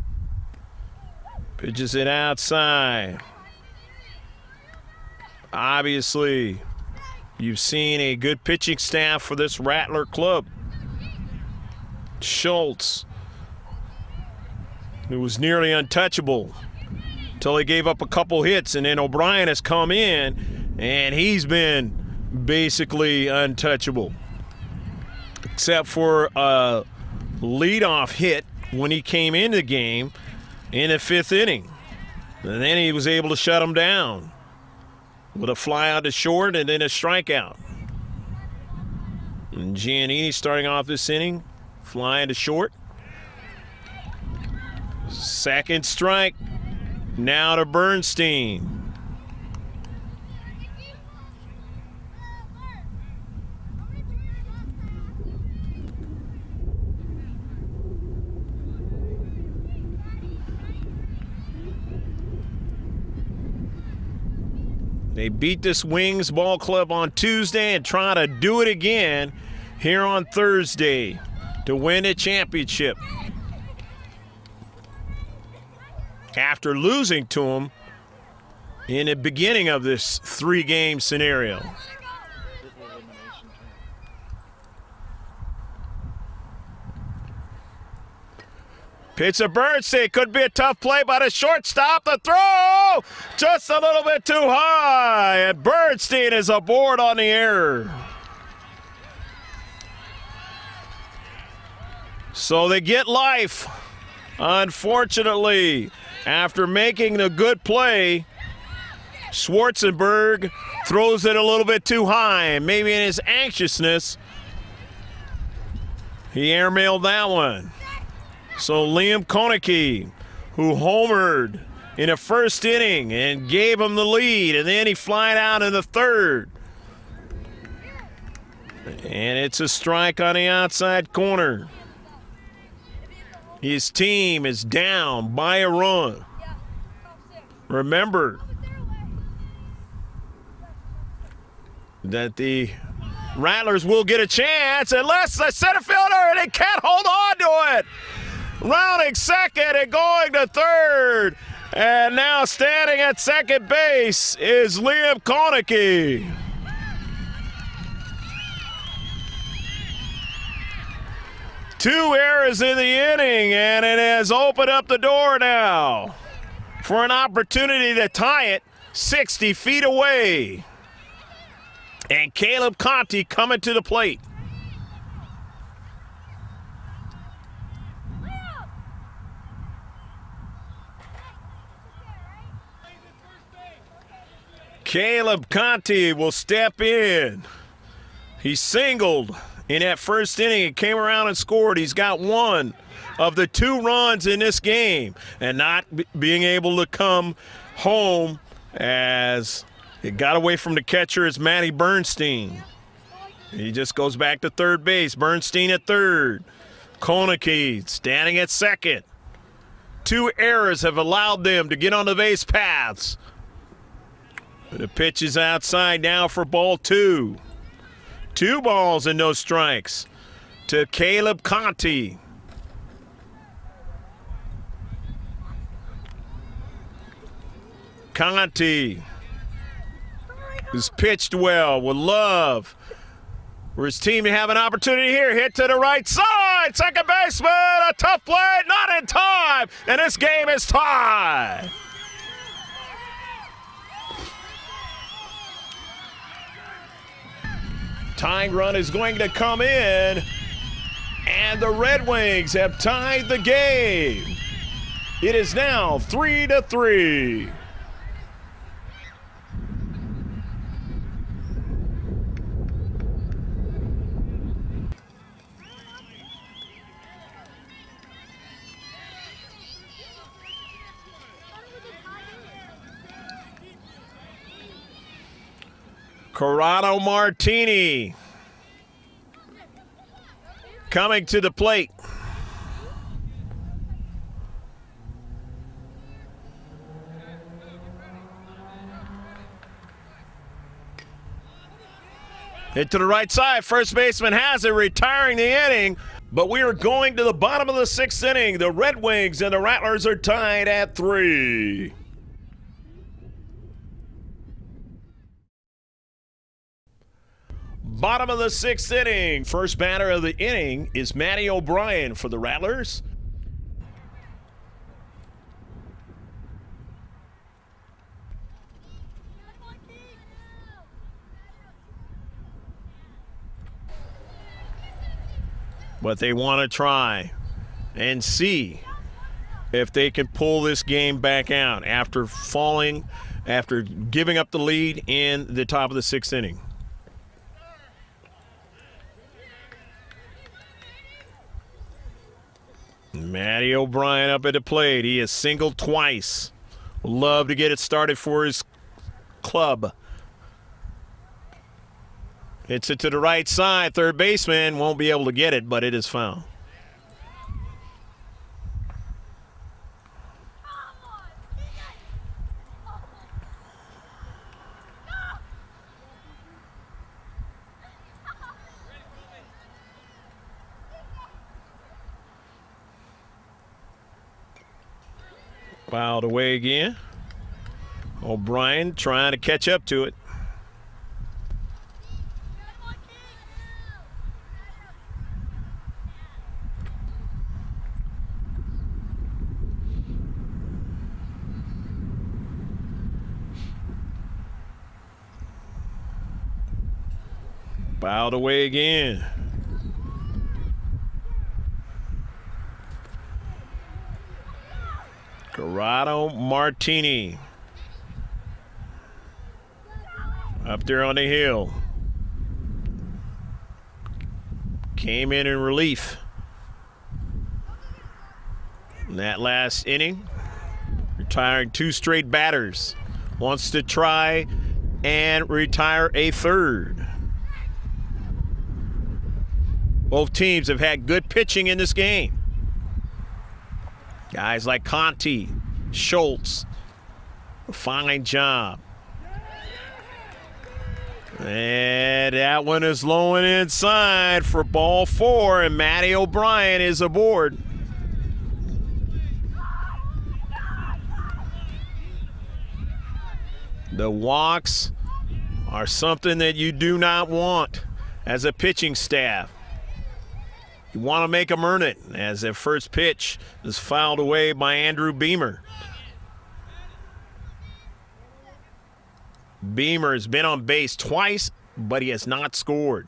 Pitches it outside. Obviously, you've seen a good pitching staff for this Rattler club. Schultz, who was nearly untouchable until he gave up a couple hits, and then O'Brien has come in, and he's been basically untouchable, except for a leadoff hit when he came into the game in the 5th inning. And then he was able to shut him down with a fly out to short and then a strikeout. And Giannini starting off this inning, flying to short. Second strike, now to Bernstein. They beat this Wings ball club on Tuesday and try to do it again here on Thursday to win a championship. After losing to them in the beginning of this 3-game scenario. Pitch to Bernstein. Could be a tough play by the shortstop. The throw just a little bit too high. And Bernstein is aboard on the error. So they get life. Unfortunately, after making the good play, Schwarzenberg throws it a little bit too high. Maybe in his anxiousness, he airmailed that one. So Liam Koeneke, who homered in the first inning and gave him the lead, and then he flied out in the third. And it's a strike on the outside corner. His team is down by a run. Remember that the Rattlers will get a chance unless the center fielder, they can't hold on to it. Rounding second and going to third. And now standing at second base is Liam Koeneke. Two errors in the inning, and it has opened up the door now for an opportunity to tie it 60 feet away. And Caleb Conti coming to the plate. Caleb Conti will step in. He singled in that first inning and came around and scored. He's got one of the 2 runs in this game, and not being able to come home as it got away from the catcher is Matty Bernstein. He just goes back to third base. Bernstein at third. Koeneke standing at second. 2 errors have allowed them to get on the base paths. The pitch is outside now for ball 2. 2 balls and no strikes to Caleb Conti. Conti has pitched well, would love for his team to have an opportunity here. Hit to the right side. Second baseman, a tough play, not in time. And this game is tied. Tying run is going to come in, and the Redwings have tied the game. It is now 3-3. Corrado Martini coming to the plate. Hit to the right side. First baseman has it, retiring the inning. But we are going to the bottom of the 6th inning. The Redwings and the Rattlers are tied at 3. Bottom of the 6th inning. First batter of the inning is Matty O'Brien for the Rattlers. But they want to try and see if they can pull this game back out after giving up the lead in the top of the 6th inning. Matty O'Brien up at the plate. He has singled twice. Love to get it started for his club. Hits it to the right side. Third baseman won't be able to get it, but it is foul. Fouled away again. O'Brien trying to catch up to it. Fouled away again. Corrado Martini. Up there on the hill. Came in relief. In that last inning, retiring 2 straight batters. Wants to try and retire a third. Both teams have had good pitching in this game. Guys like Conti, Schultz, fine job. And that one is low and inside for ball 4, and Matty O'Brien is aboard. The walks are something that you do not want as a pitching staff. You want to make them earn it, as their first pitch is fouled away by Andrew Beamer. Beamer has been on base twice, but he has not scored.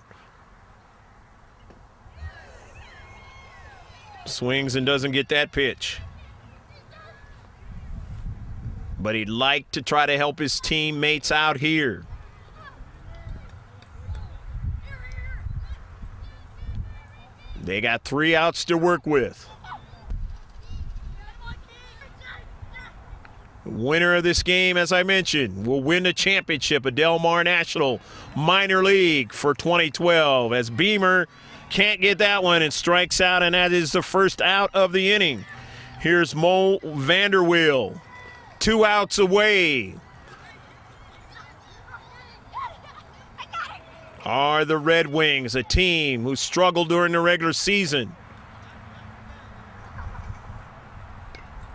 Swings and doesn't get that pitch. But he'd like to try to help his teammates out here. They got 3 outs to work with. The winner of this game, as I mentioned, will win the championship of Del Mar National Minor League for 2012, as Beamer can't get that one and strikes out, and that is the first out of the inning. Here's Mo Vanderweel, 2 outs away. Are the Redwings, a team who struggled during the regular season,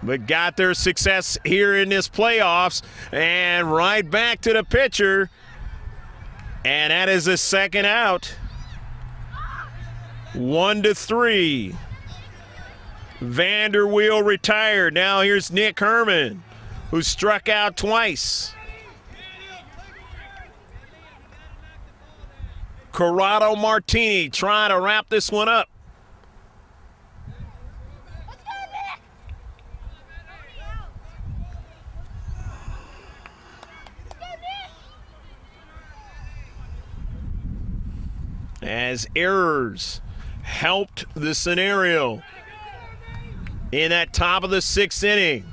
but got their success here in this playoffs, and right back to the pitcher, and that is a second out. 1-3. Vanderweel retired. Now here's Nick Herman, who struck out twice. Corrado Martini trying to wrap this one up. As errors helped the scenario in that top of the 6th inning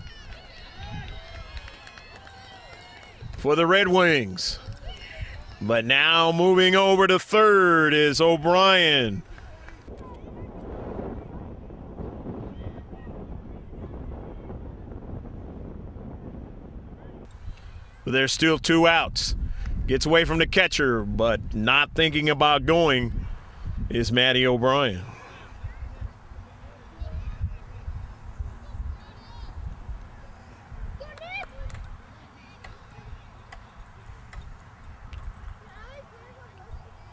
for the Red Wings. But now moving over to third is O'Brien. There's still 2 outs. Gets away from the catcher, but not thinking about going is Matty O'Brien.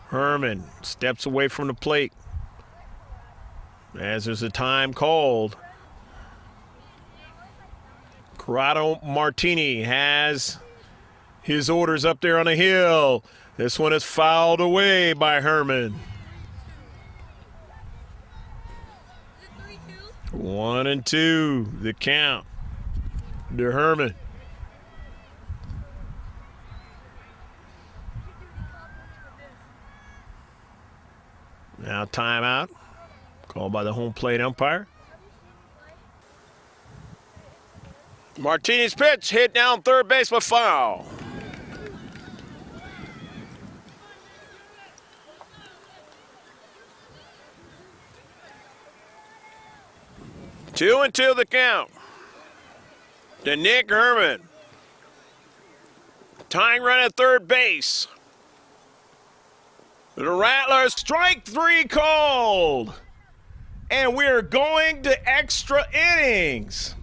Herman steps away from the plate as there's a time called. Corrado Martini has his orders up there on the hill. This one is fouled away by Herman. 1-2, the count to Herman. Now timeout, called by the home plate umpire. Martini's pitch hit down third base, but foul. Two and two the count to Nick Herman. Tying run at third base. The Rattlers, strike 3 called. And we're going to extra innings.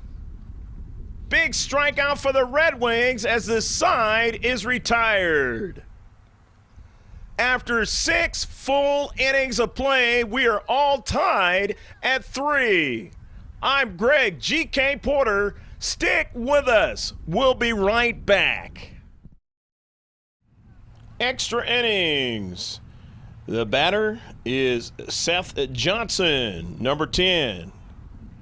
Big strikeout for the Redwings as the side is retired. After 6 full innings of play, we are all tied at 3. I'm Greg G.K. Porter. Stick with us. We'll be right back. Extra innings. The batter is Seth Johnson, number 10,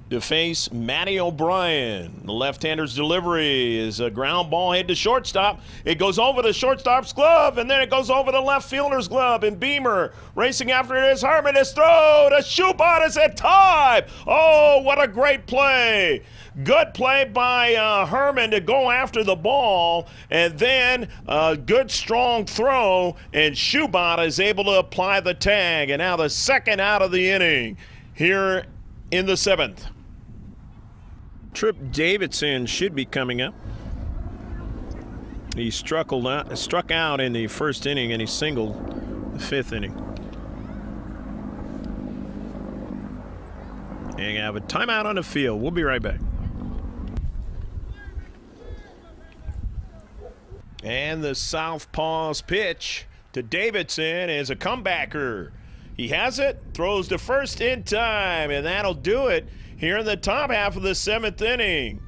to face Matty O'Brien. The left-hander's delivery is a ground ball head to shortstop. It goes over the shortstop's glove, and then it goes over the left fielder's glove. And Beamer racing after it is Herman. His throw to Schubert is at time. Oh, what a great play. Good play by Herman to go after the ball, and then a good strong throw, and Schubert is able to apply the tag. And now the second out of the inning here in the 7th. Trip Davidson should be coming up. He struck out in the first inning, and he singled the 5th inning. And you have a timeout on the field. We'll be right back. And the southpaw's pitch to Davidson is a comebacker. He has it, throws to first in time, and that'll do it here in the top half of the 7th inning.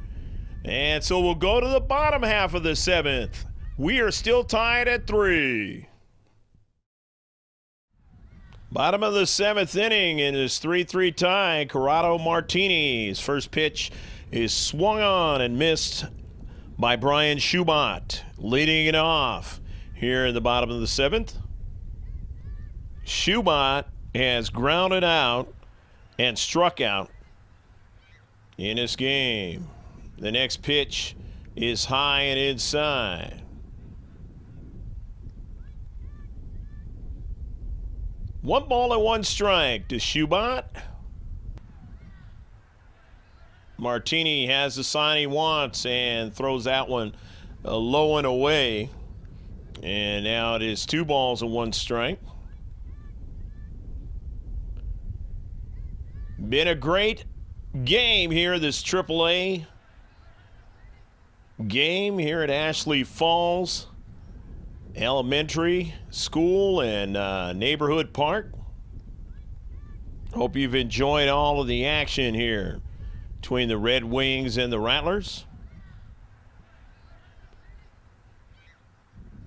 And so we'll go to the bottom half of the 7th. We are still tied at 3. Bottom of the 7th inning in this 3-3 tie, Corrado Martini's first pitch is swung on and missed by Brian Schubert, leading it off here in the bottom of the 7th. Schubert has grounded out and struck out in this game. The next pitch is high and inside. 1 ball and 1 strike to Schubert. Martini has the sign he wants and throws that one low and away. And now it is 2 balls and 1 strike. Been a great game here, this AAA game here at Ashley Falls Elementary School and Neighborhood Park. Hope you've enjoyed all of the action here between the Redwings and the Rattlers.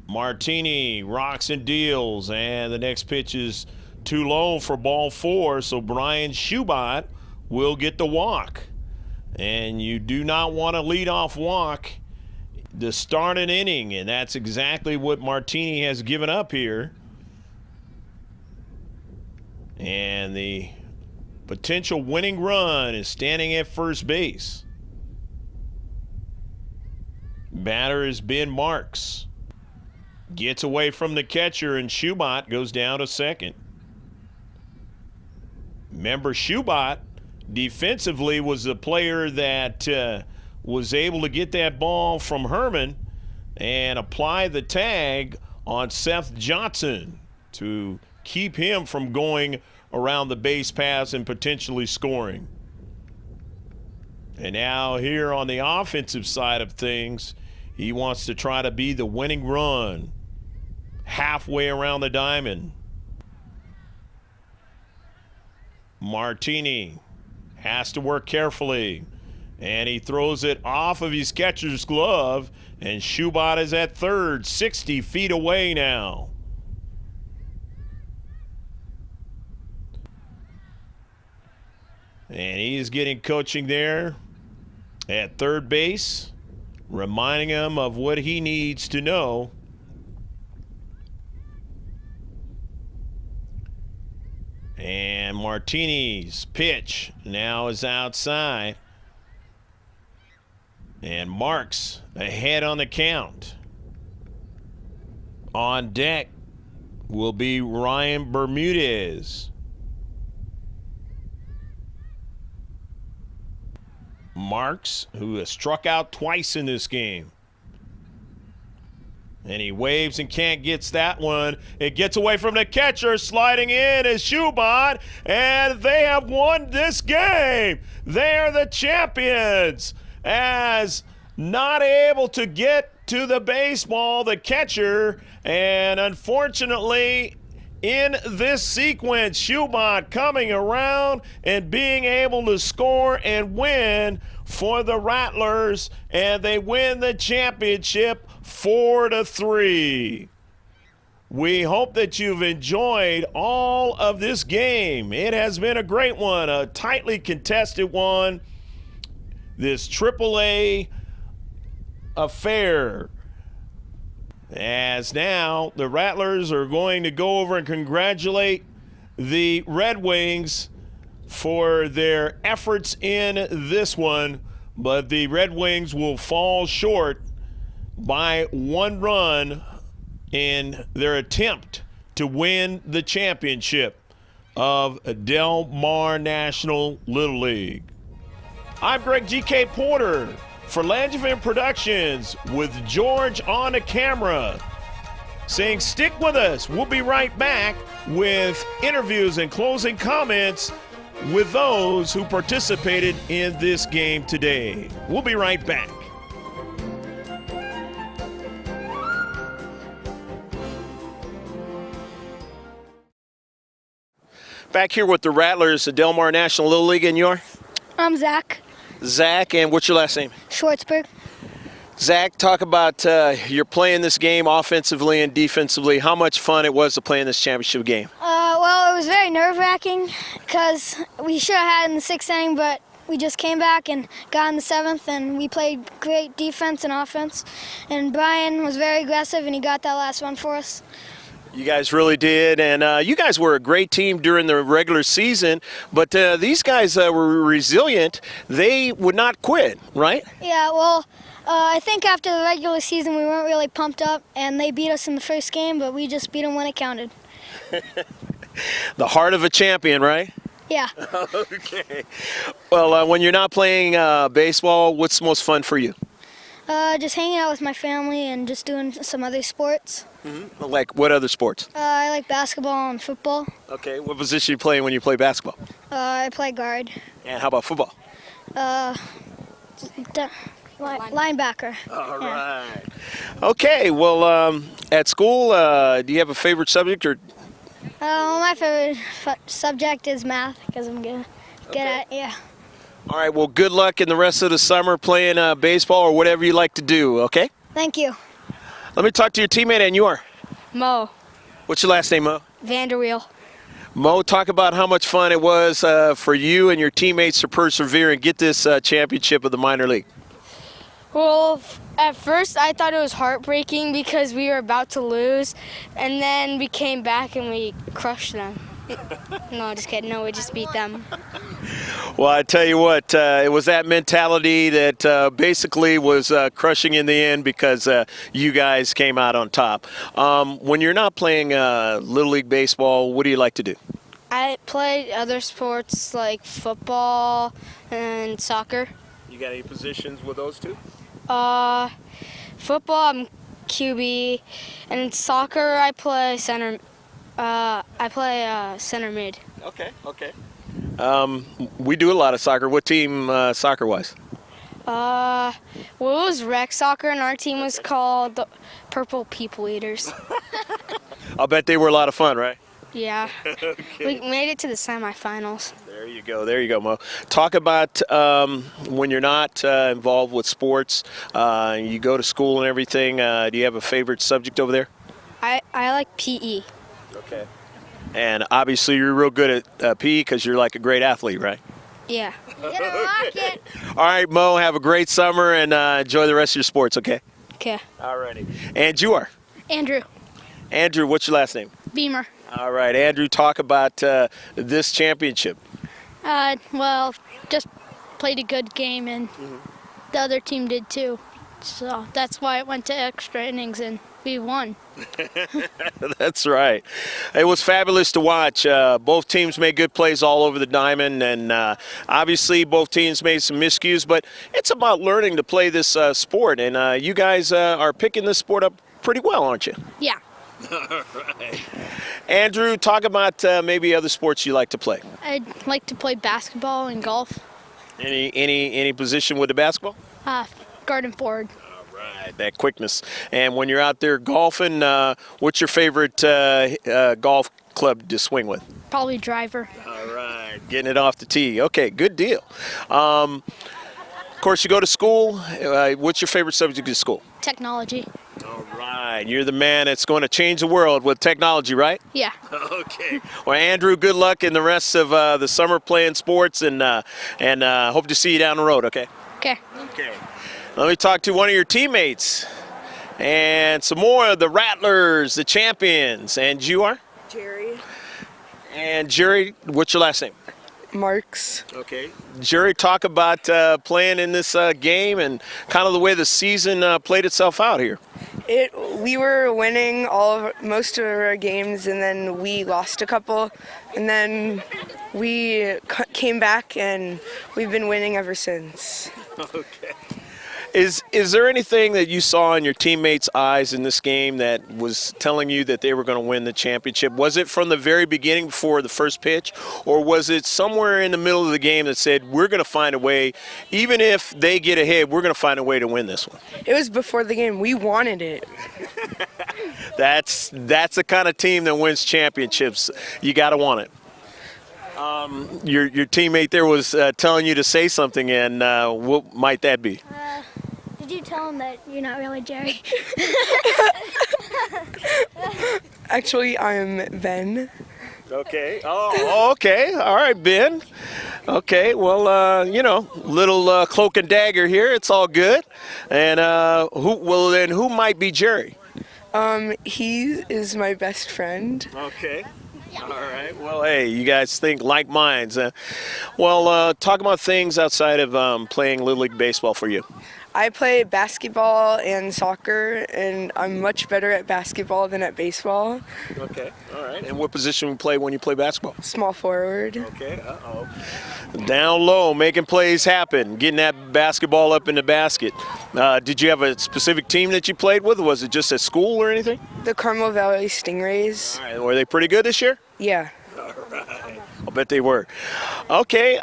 Martini rocks and deals, and the next pitch is too low for ball 4, so Brian Schubert will get the walk. And you do not want a leadoff walk to start an inning, and that's exactly what Martini has given up here. And the potential winning run is standing at first base. Batter is Ben Marks. Gets away from the catcher, and Schubert goes down to second. Remember, Schubert defensively was the player that was able to get that ball from Herman and apply the tag on Seth Johnson to keep him from going around the base paths and potentially scoring. And now here on the offensive side of things, he wants to try to be the winning run halfway around the diamond. Martini has to work carefully, and he throws it off of his catcher's glove, and Schubert is at third, 60 feet away now. And he's getting coaching there at third base, reminding him of what he needs to know. And Martini's pitch now is outside. And Marks ahead on the count. On deck will be Ryan Bermudez. Marks, who has struck out twice in this game. And he waves and can't get that one. It gets away from the catcher. Sliding in is Schubert, and they have won this game. They are the champions as not able to get to the baseball, the catcher, and unfortunately, in this sequence, Schubert coming around and being able to score and win for the Rattlers, and they win the championship 4-3. We hope that you've enjoyed all of this game. It has been a great one, a tightly contested one. This AAA affair. As now the Rattlers are going to go over and congratulate the Redwings for their efforts in this one, but the Redwings will fall short by 1 run in their attempt to win the championship of Dmll National Little League. I'm Greg G.K. Porter for Langevin Productions with George on the camera, saying stick with us. We'll be right back with interviews and closing comments with those who participated in this game today. We'll be right back. Back here with the Rattlers, the Dmll National Little League, and you're? I'm Zach. Zach, and what's your last name? Schwartzberg. Zach, talk about you're playing this game offensively and defensively. How much fun it was to play in this championship game? Well, it was very nerve-wracking because we should have had it in the 6th inning, but we just came back and got in the 7th, and we played great defense and offense. And Brian was very aggressive, and he got that last one for us. You guys really did, and you guys were a great team during the regular season, but these guys were resilient. They would not quit, right? Yeah, well, I think after the regular season we weren't really pumped up, and they beat us in the first game, but we just beat them when it counted. The heart of a champion, right? Yeah. Okay. Well, when you're not playing baseball, what's most fun for you? Just hanging out with my family and just doing some other sports. Mm-hmm. Like what other sports? I like basketball and football. Okay, what position you play when you play basketball? I play guard. And how about football? Linebacker. All right. Okay, well, at school, do you have a favorite subject or? My favorite subject is math because I'm good at it, yeah. All right, well, good luck in the rest of the summer playing baseball or whatever you like to do, okay? Thank you. Let me talk to your teammate, and you are? Mo. What's your last name, Mo? Vanderweel. Mo, talk about how much fun it was for you and your teammates to persevere and get this championship of the minor league. Well, at first I thought it was heartbreaking because we were about to lose, and then we came back and we crushed them. No, just kidding. No, we just beat them. Well, I tell you what, it was that mentality that basically was crushing in the end because you guys came out on top. When you're not playing Little League Baseball, what do you like to do? I play other sports like football and soccer. You got any positions with those two? Football, I'm QB, and soccer, I play center. Center mid. Okay. We do a lot of soccer. What team soccer-wise? Well, it was rec soccer, and our team was called the Purple People Eaters. I'll bet they were a lot of fun, right? Yeah. Okay. We made it to the semifinals. There you go, Mo. Talk about when you're not involved with sports, you go to school and everything. Do you have a favorite subject over there? I like PE. Okay. And obviously you're real good at PE because you're like a great athlete, right? Yeah. Okay. All right, Mo, have a great summer and enjoy the rest of your sports, okay? Okay. All righty. And you are? Andrew. Andrew, what's your last name? Beamer. All right, Andrew, talk about this championship. Well, just played a good game, and the other team did too. So that's why it went to extra innings, and we won. That's right. It was fabulous to watch. Both teams made good plays all over the diamond, and obviously both teams made some miscues, but it's about learning to play this sport, and you guys are picking this sport up pretty well, aren't you? Yeah. All right. Andrew, talk about maybe other sports you like to play. I'd like to play basketball and golf. Any position with the basketball? Garden forward. All right, that quickness. And when you're out there golfing, what's your favorite golf club to swing with? Probably driver. All right, getting it off the tee. Okay, good deal. Of course, you go to school. What's your favorite subject at school? Technology. All right, you're the man that's going to change the world with technology, right? Yeah. Okay. Well, Andrew, good luck in the rest of the summer playing sports, and hope to see you down the road. Okay. Okay. Okay. Let me talk to one of your teammates, and some more of the Rattlers, the champions. And you are? Jerry. And Jerry, what's your last name? Marks. Okay. Jerry, talk about playing in this game and kind of the way the season played itself out here. We were winning most of our games, and then we lost a couple, and then we came back, and we've been winning ever since. Okay. Is there anything that you saw in your teammates' eyes in this game that was telling you that they were going to win the championship? Was it from the very beginning before the first pitch, or was it somewhere in the middle of the game that said, we're going to find a way, even if they get ahead, we're going to find a way to win this one? It was before the game. We wanted it. That's the kind of team that wins championships. You got to want it. Your teammate there was telling you to say something, and what might that be? Did you tell him that you're not really Jerry? Actually, I'm Ben. Okay. Oh, okay. All right, Ben. Okay. Well, little cloak and dagger here. It's all good. And who might be Jerry? He is my best friend. Okay. All right. Well, hey, you guys think like minds. Talk about things outside of playing Little League baseball for you. I play basketball and soccer, and I'm much better at basketball than at baseball. Okay. All right. And what position you play when you play basketball? Small forward. Okay. Uh-oh. Down low, making plays happen, getting that basketball up in the basket. Did you have a specific team that you played with? Was it just at school or anything? The Carmel Valley Stingrays. All right. Were they pretty good this year? Yeah. All right. I'll bet they were. Okay.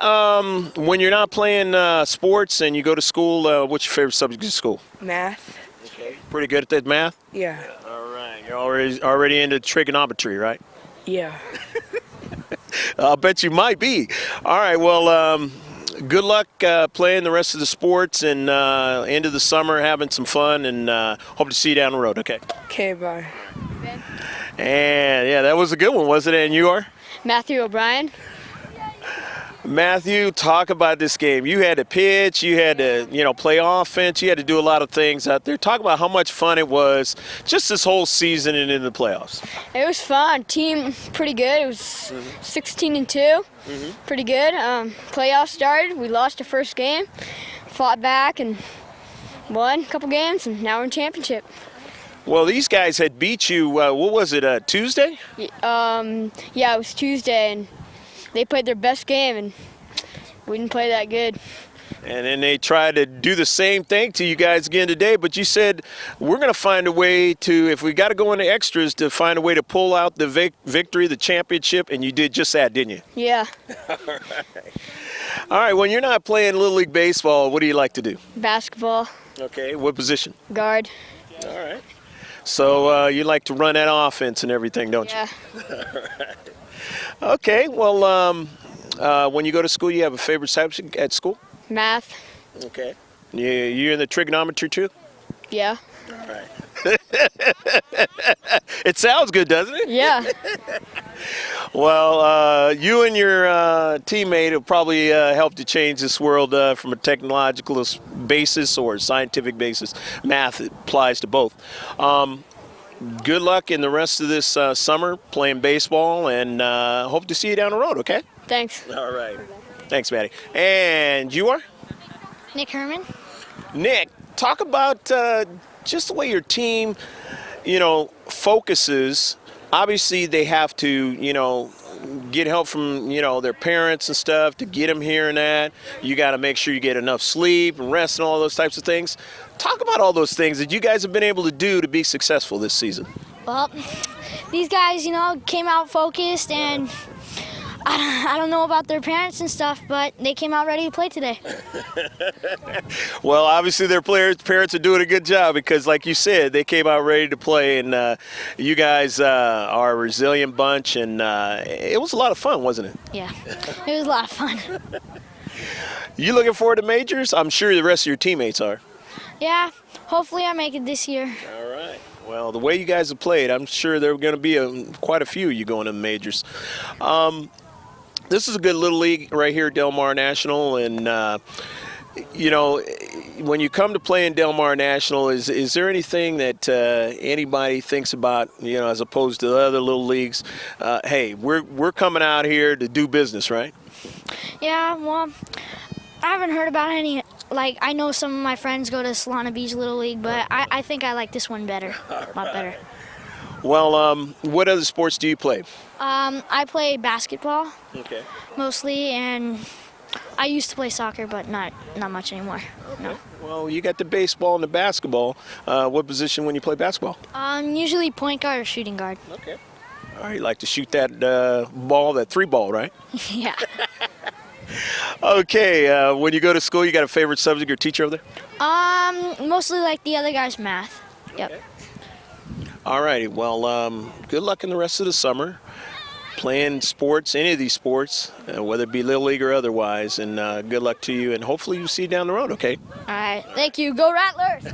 When you're not playing sports and you go to school, what's your favorite subject at school? Math. Okay. Pretty good at that math? Yeah. All right. You're already into trigonometry, right? Yeah. I'll bet you might be. All right. Well, good luck playing the rest of the sports and into the summer, having some fun, and hope to see you down the road. Okay. Okay, bye. And yeah, that was a good one, wasn't it? And you are? Matthew O'Brien. Matthew, talk about this game. You had to pitch, you had to, play offense, you had to do a lot of things out there. Talk about how much fun it was just this whole season and in the playoffs. It was fun. Team pretty good. It was 16-2. Pretty good. Playoffs started. We lost our first game, fought back and won a couple games, and now we're in championship. Well, these guys had beat you, what was it, Tuesday? Yeah, it was Tuesday, and they played their best game, and we didn't play that good. And then they tried to do the same thing to you guys again today, but you said, we're going to find a way to, if we got to go into extras, to find a way to pull out the victory, the championship, and you did just that, didn't you? Yeah. All right, when you're not playing Little League Baseball, what do you like to do? Basketball. Okay, what position? Guard. All right. So you like to run that offense and everything, don't you? Yeah. Okay, well, when you go to school, you have a favorite subject at school? Math. Okay. You're in the trigonometry too? Yeah. All right. It sounds good, doesn't it? Yeah. Well, you and your teammate have probably helped to change this world from a technological basis or a scientific basis. Math applies to both. Good luck in the rest of this summer playing baseball, and hope to see you down the road, okay? Thanks. All right. Thanks, Maddie. And you are? Nick Herman. Nick, talk about just the way your team, focuses. Obviously, they have to, get help from, their parents and stuff to get them here and that. You got to make sure you get enough sleep and rest and all those types of things. Talk about all those things that you guys have been able to do to be successful this season. Well, these guys, came out focused, and I don't know about their parents and stuff, but they came out ready to play today. Well, obviously their parents are doing a good job because, like you said, they came out ready to play, and you guys are a resilient bunch, and it was a lot of fun, wasn't it? Yeah, it was a lot of fun. You looking forward to majors? I'm sure the rest of your teammates are. Yeah, hopefully I make it this year. All right. Well, the way you guys have played, I'm sure there are going to be quite a few of you going to the majors. This is a good little league right here at Dmll National, and you know, when you come to play in Dmll National, is there anything that anybody thinks about, you know, as opposed to the other little leagues? Hey, we're coming out here to do business, right? Yeah, well, I haven't heard about any. Like, I know some of my friends go to Solana Beach Little League, but I think I like this one better, a lot better. Well, what other sports do you play? I play basketball Okay. mostly, and I used to play soccer, but not much anymore. No. Well, you got the baseball and the basketball. What position when you play basketball? Usually point guard or shooting guard. Okay. All right, you like to shoot that ball, that 3-ball, right? Yeah. Okay, when you go to school, you got a favorite subject or teacher over there? Mostly like the other guy's math. Yep. Okay. All righty. Well, good luck in the rest of the summer playing sports, any of these sports, whether it be Little League or otherwise, and good luck to you, and hopefully you'll see you down the road, okay? All right. Thank you. Go Rattlers!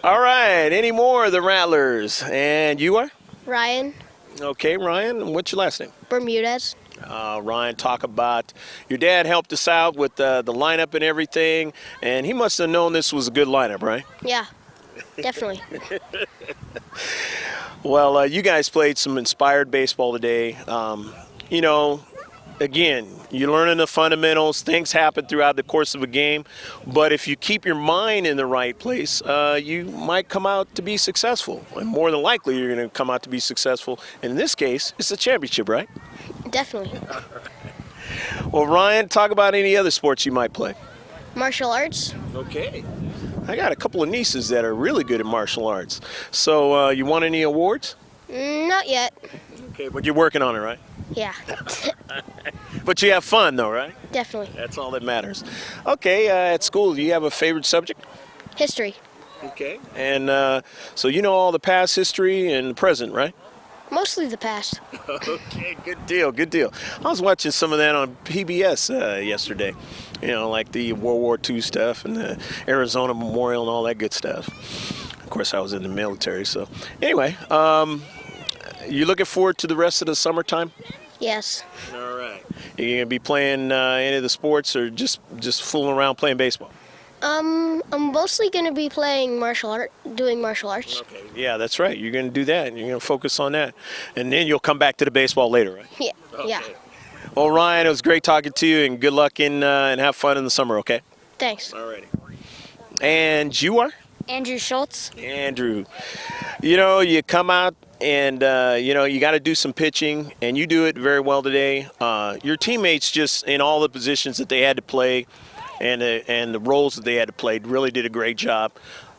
All right. Any more of the Rattlers? And you are? Ryan Okay, Ryan. What's your last name? Bermudez. Ryan, talk about your dad helped us out with the lineup and everything, and he must have known this was a good lineup, right? Yeah, definitely. Well, you guys played some inspired baseball today. You know, again, you're learning the fundamentals. Things happen throughout the course of a game, but if you keep your mind in the right place, you might come out to be successful. And more than likely, you're going to come out to be successful. And in this case, it's a championship, right? Definitely. Well, Ryan, talk about any other sports you might play. Martial arts. Okay. I got a couple of nieces that are really good at martial arts. So you won any awards? Not yet. Okay, but you're working on it, right? Yeah, But you have fun, though, right? definitely. That's all that matters. Okay, at school, do you have a favorite subject? History. Okay. And so you know all the past history and the present, right? Mostly the past. Okay, good deal, good deal. I was watching some of that on PBS yesterday. You know, like the World War II stuff and the Arizona Memorial and all that good stuff. Of course, I was in the military, so. Anyway, you looking forward to the rest of the summertime? Yes. All right. You gonna be playing any of the sports or just fooling around playing baseball? I'm mostly going to be doing martial arts. Okay. Yeah, that's right. You're gonna do that, and you're gonna focus on that, and then you'll come back to the baseball later, right? Yeah. Yeah. Well, Ryan, it was great talking to you, and good luck and have fun in the summer. Okay. Thanks. All righty. And you are? Andrew Schultz. Andrew. You know, you come out and, you know, you got to do some pitching, and you do it very well today. Your teammates just in all the positions that they had to play and the roles that they had to play really did a great job.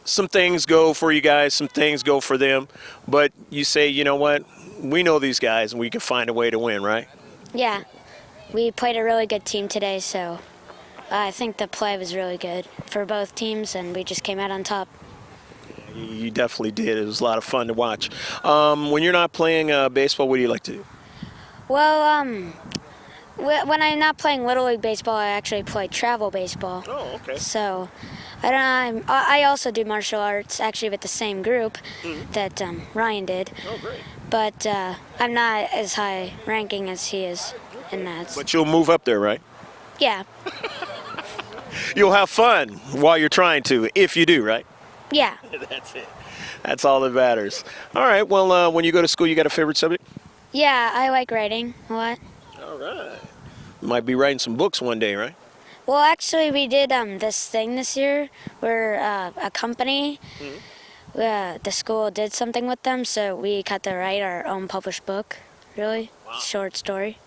Some things go for you guys, some things go for them, but you say, you know what, we know these guys and we can find a way to win, right? Yeah, we played a really good team today, so I think the play was really good for both teams, and we just came out on top. You definitely did. It was a lot of fun to watch. When you're not playing baseball, what do you like to do? Well, when I'm not playing Little League baseball, I actually play travel baseball. Oh, okay. So I also do martial arts, actually with the same group that Ryan did. Oh, great. But I'm not as high ranking as he is in that. But you'll move up there, right? Yeah, You'll have fun while you're trying to, if you do, right? yeah. That's it. That's all that matters. All right. Well, when you go to school, you got a favorite subject? Yeah, I like writing a lot. All right. You might be writing some books one day, right? Well, actually, we did this thing this year where a company, the school did something with them, so we got to write our own published book, really, short story.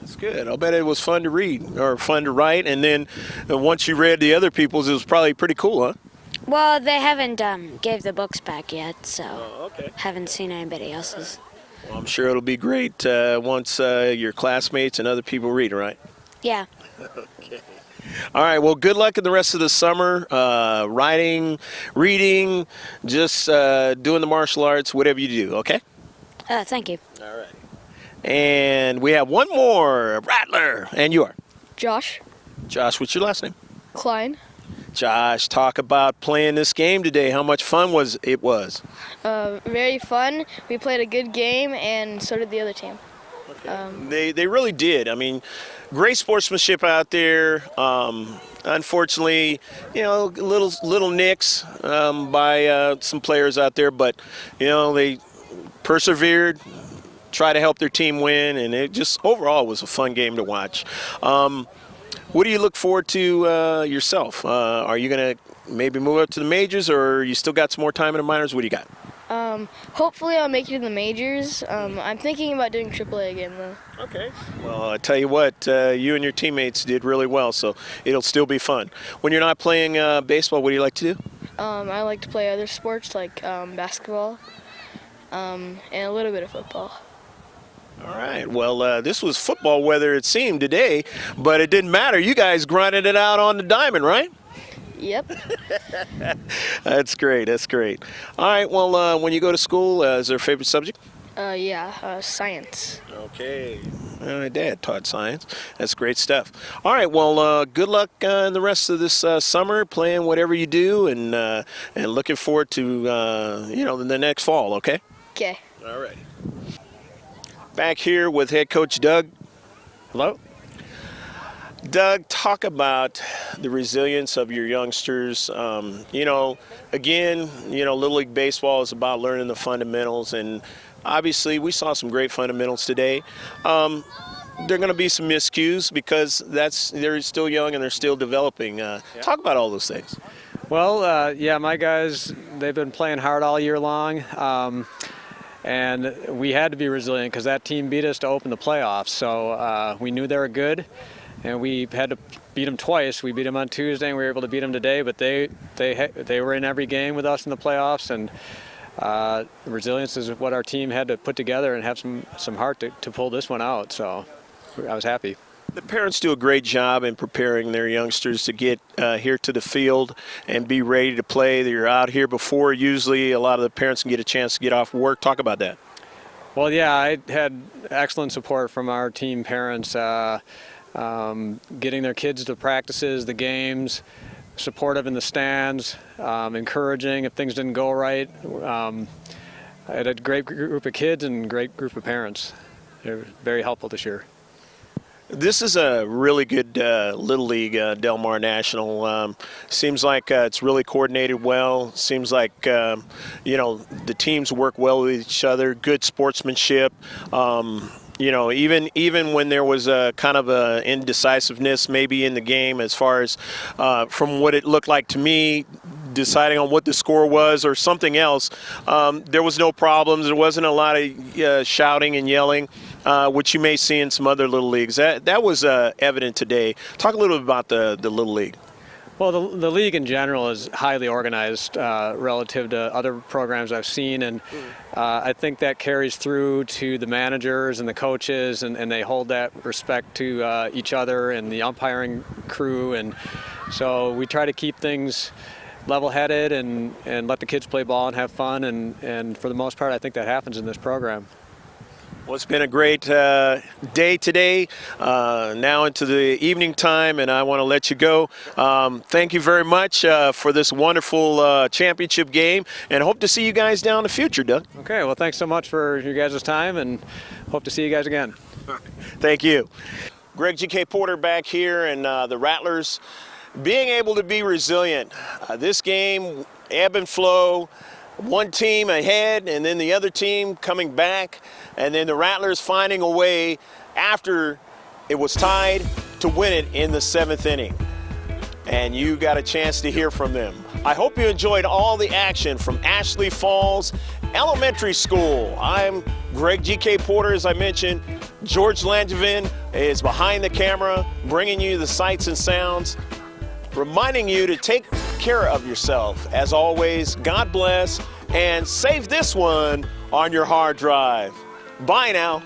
That's good. I'll bet it was fun to read or fun to write, and then once you read the other people's, it was probably pretty cool, huh? Well, they haven't gave the books back yet, so Oh, okay. haven't seen anybody else's. Well, I'm sure it'll be great once your classmates and other people read it, right? Yeah. All right, well, good luck in the rest of the summer, writing, reading, just doing the martial arts, whatever you do, okay? Thank you. All right. And we have one more, Rattler, and you are? Josh Josh, what's your last name? Klein. Josh, talk about playing this game today. How much fun was it? Very fun. We played a good game, and so did the other team. They really did. I mean, great sportsmanship out there. Unfortunately, little nicks by some players out there, but they persevered, tried to help their team win, and it just overall was a fun game to watch. What do you look forward to yourself? Are you going to maybe move up to the majors, or you still got some more time in the minors? What do you got? Hopefully I'll make it to the majors. I'm thinking about doing AAA again, though. Okay. Well, I tell you what, you and your teammates did really well, so it'll still be fun. When you're not playing baseball, what do you like to do? I like to play other sports like basketball and a little bit of football. All right. Well, this was football weather, it seemed, today, but it didn't matter. You guys grinded it out on the diamond, right? Yep. That's great. That's great. All right. Well, when you go to school, is there a favorite subject? Science. Okay. My dad taught science. That's great stuff. All right. Well, good luck in the rest of this summer, playing whatever you do, and looking forward to the next fall. Okay. Okay. All right. Back here with head coach Doug. Hello. Doug, talk about the resilience of your youngsters. Again, Little League Baseball is about learning the fundamentals, and obviously we saw some great fundamentals today. There are going to be some miscues because they're still young and they're still developing. Talk about all those things. Well, my guys, they've been playing hard all year long. And we had to be resilient because that team beat us to open the playoffs. So we knew they were good, and we had to beat them twice. We beat them on Tuesday, and we were able to beat them today. But they were in every game with us in the playoffs, and resilience is what our team had to put together and have some heart to pull this one out. So I was happy. The parents do a great job in preparing their youngsters to get here to the field and be ready to play. They're out here before usually a lot of the parents can get a chance to get off work. Talk about that. Well, yeah, I had excellent support from our team parents, getting their kids to practices, the games, supportive in the stands, encouraging if things didn't go right. I had a great group of kids and a great group of parents. They were very helpful this year. This is a really good Little League Del National. Seems like it's really coordinated well. Seems like, the teams work well with each other, good sportsmanship. Even when there was a kind of a indecisiveness maybe in the game as far as from what it looked like to me, deciding on what the score was or something else, there was no problems. There wasn't a lot of shouting and yelling, which you may see in some other Little Leagues. That was evident today. Talk a little bit about the Little League. Well, the league in general is highly organized relative to other programs I've seen, and I think that carries through to the managers and the coaches, and they hold that respect to each other and the umpiring crew, and so we try to keep things level-headed and let the kids play ball and have fun, and for the most part, I think that happens in this program. Well, it's been a great day today, now into the evening time, and I want to let you go. Thank you very much for this wonderful championship game, and hope to see you guys down in the future, Doug. Okay, well, thanks so much for your guys' time, and hope to see you guys again. Thank you. Greg G.K. Porter back here, and the Rattlers being able to be resilient. This game, ebb and flow, one team ahead and then the other team coming back, and then the Rattlers finding a way after it was tied to win it in the 7th inning. And you got a chance to hear from them. I hope you enjoyed all the action from Ashley Falls Elementary School. I'm Greg G.K. Porter, as I mentioned. George Langevin is behind the camera, bringing you the sights and sounds, reminding you to take care of yourself. As always, God bless, and save this one on your hard drive. Bye now.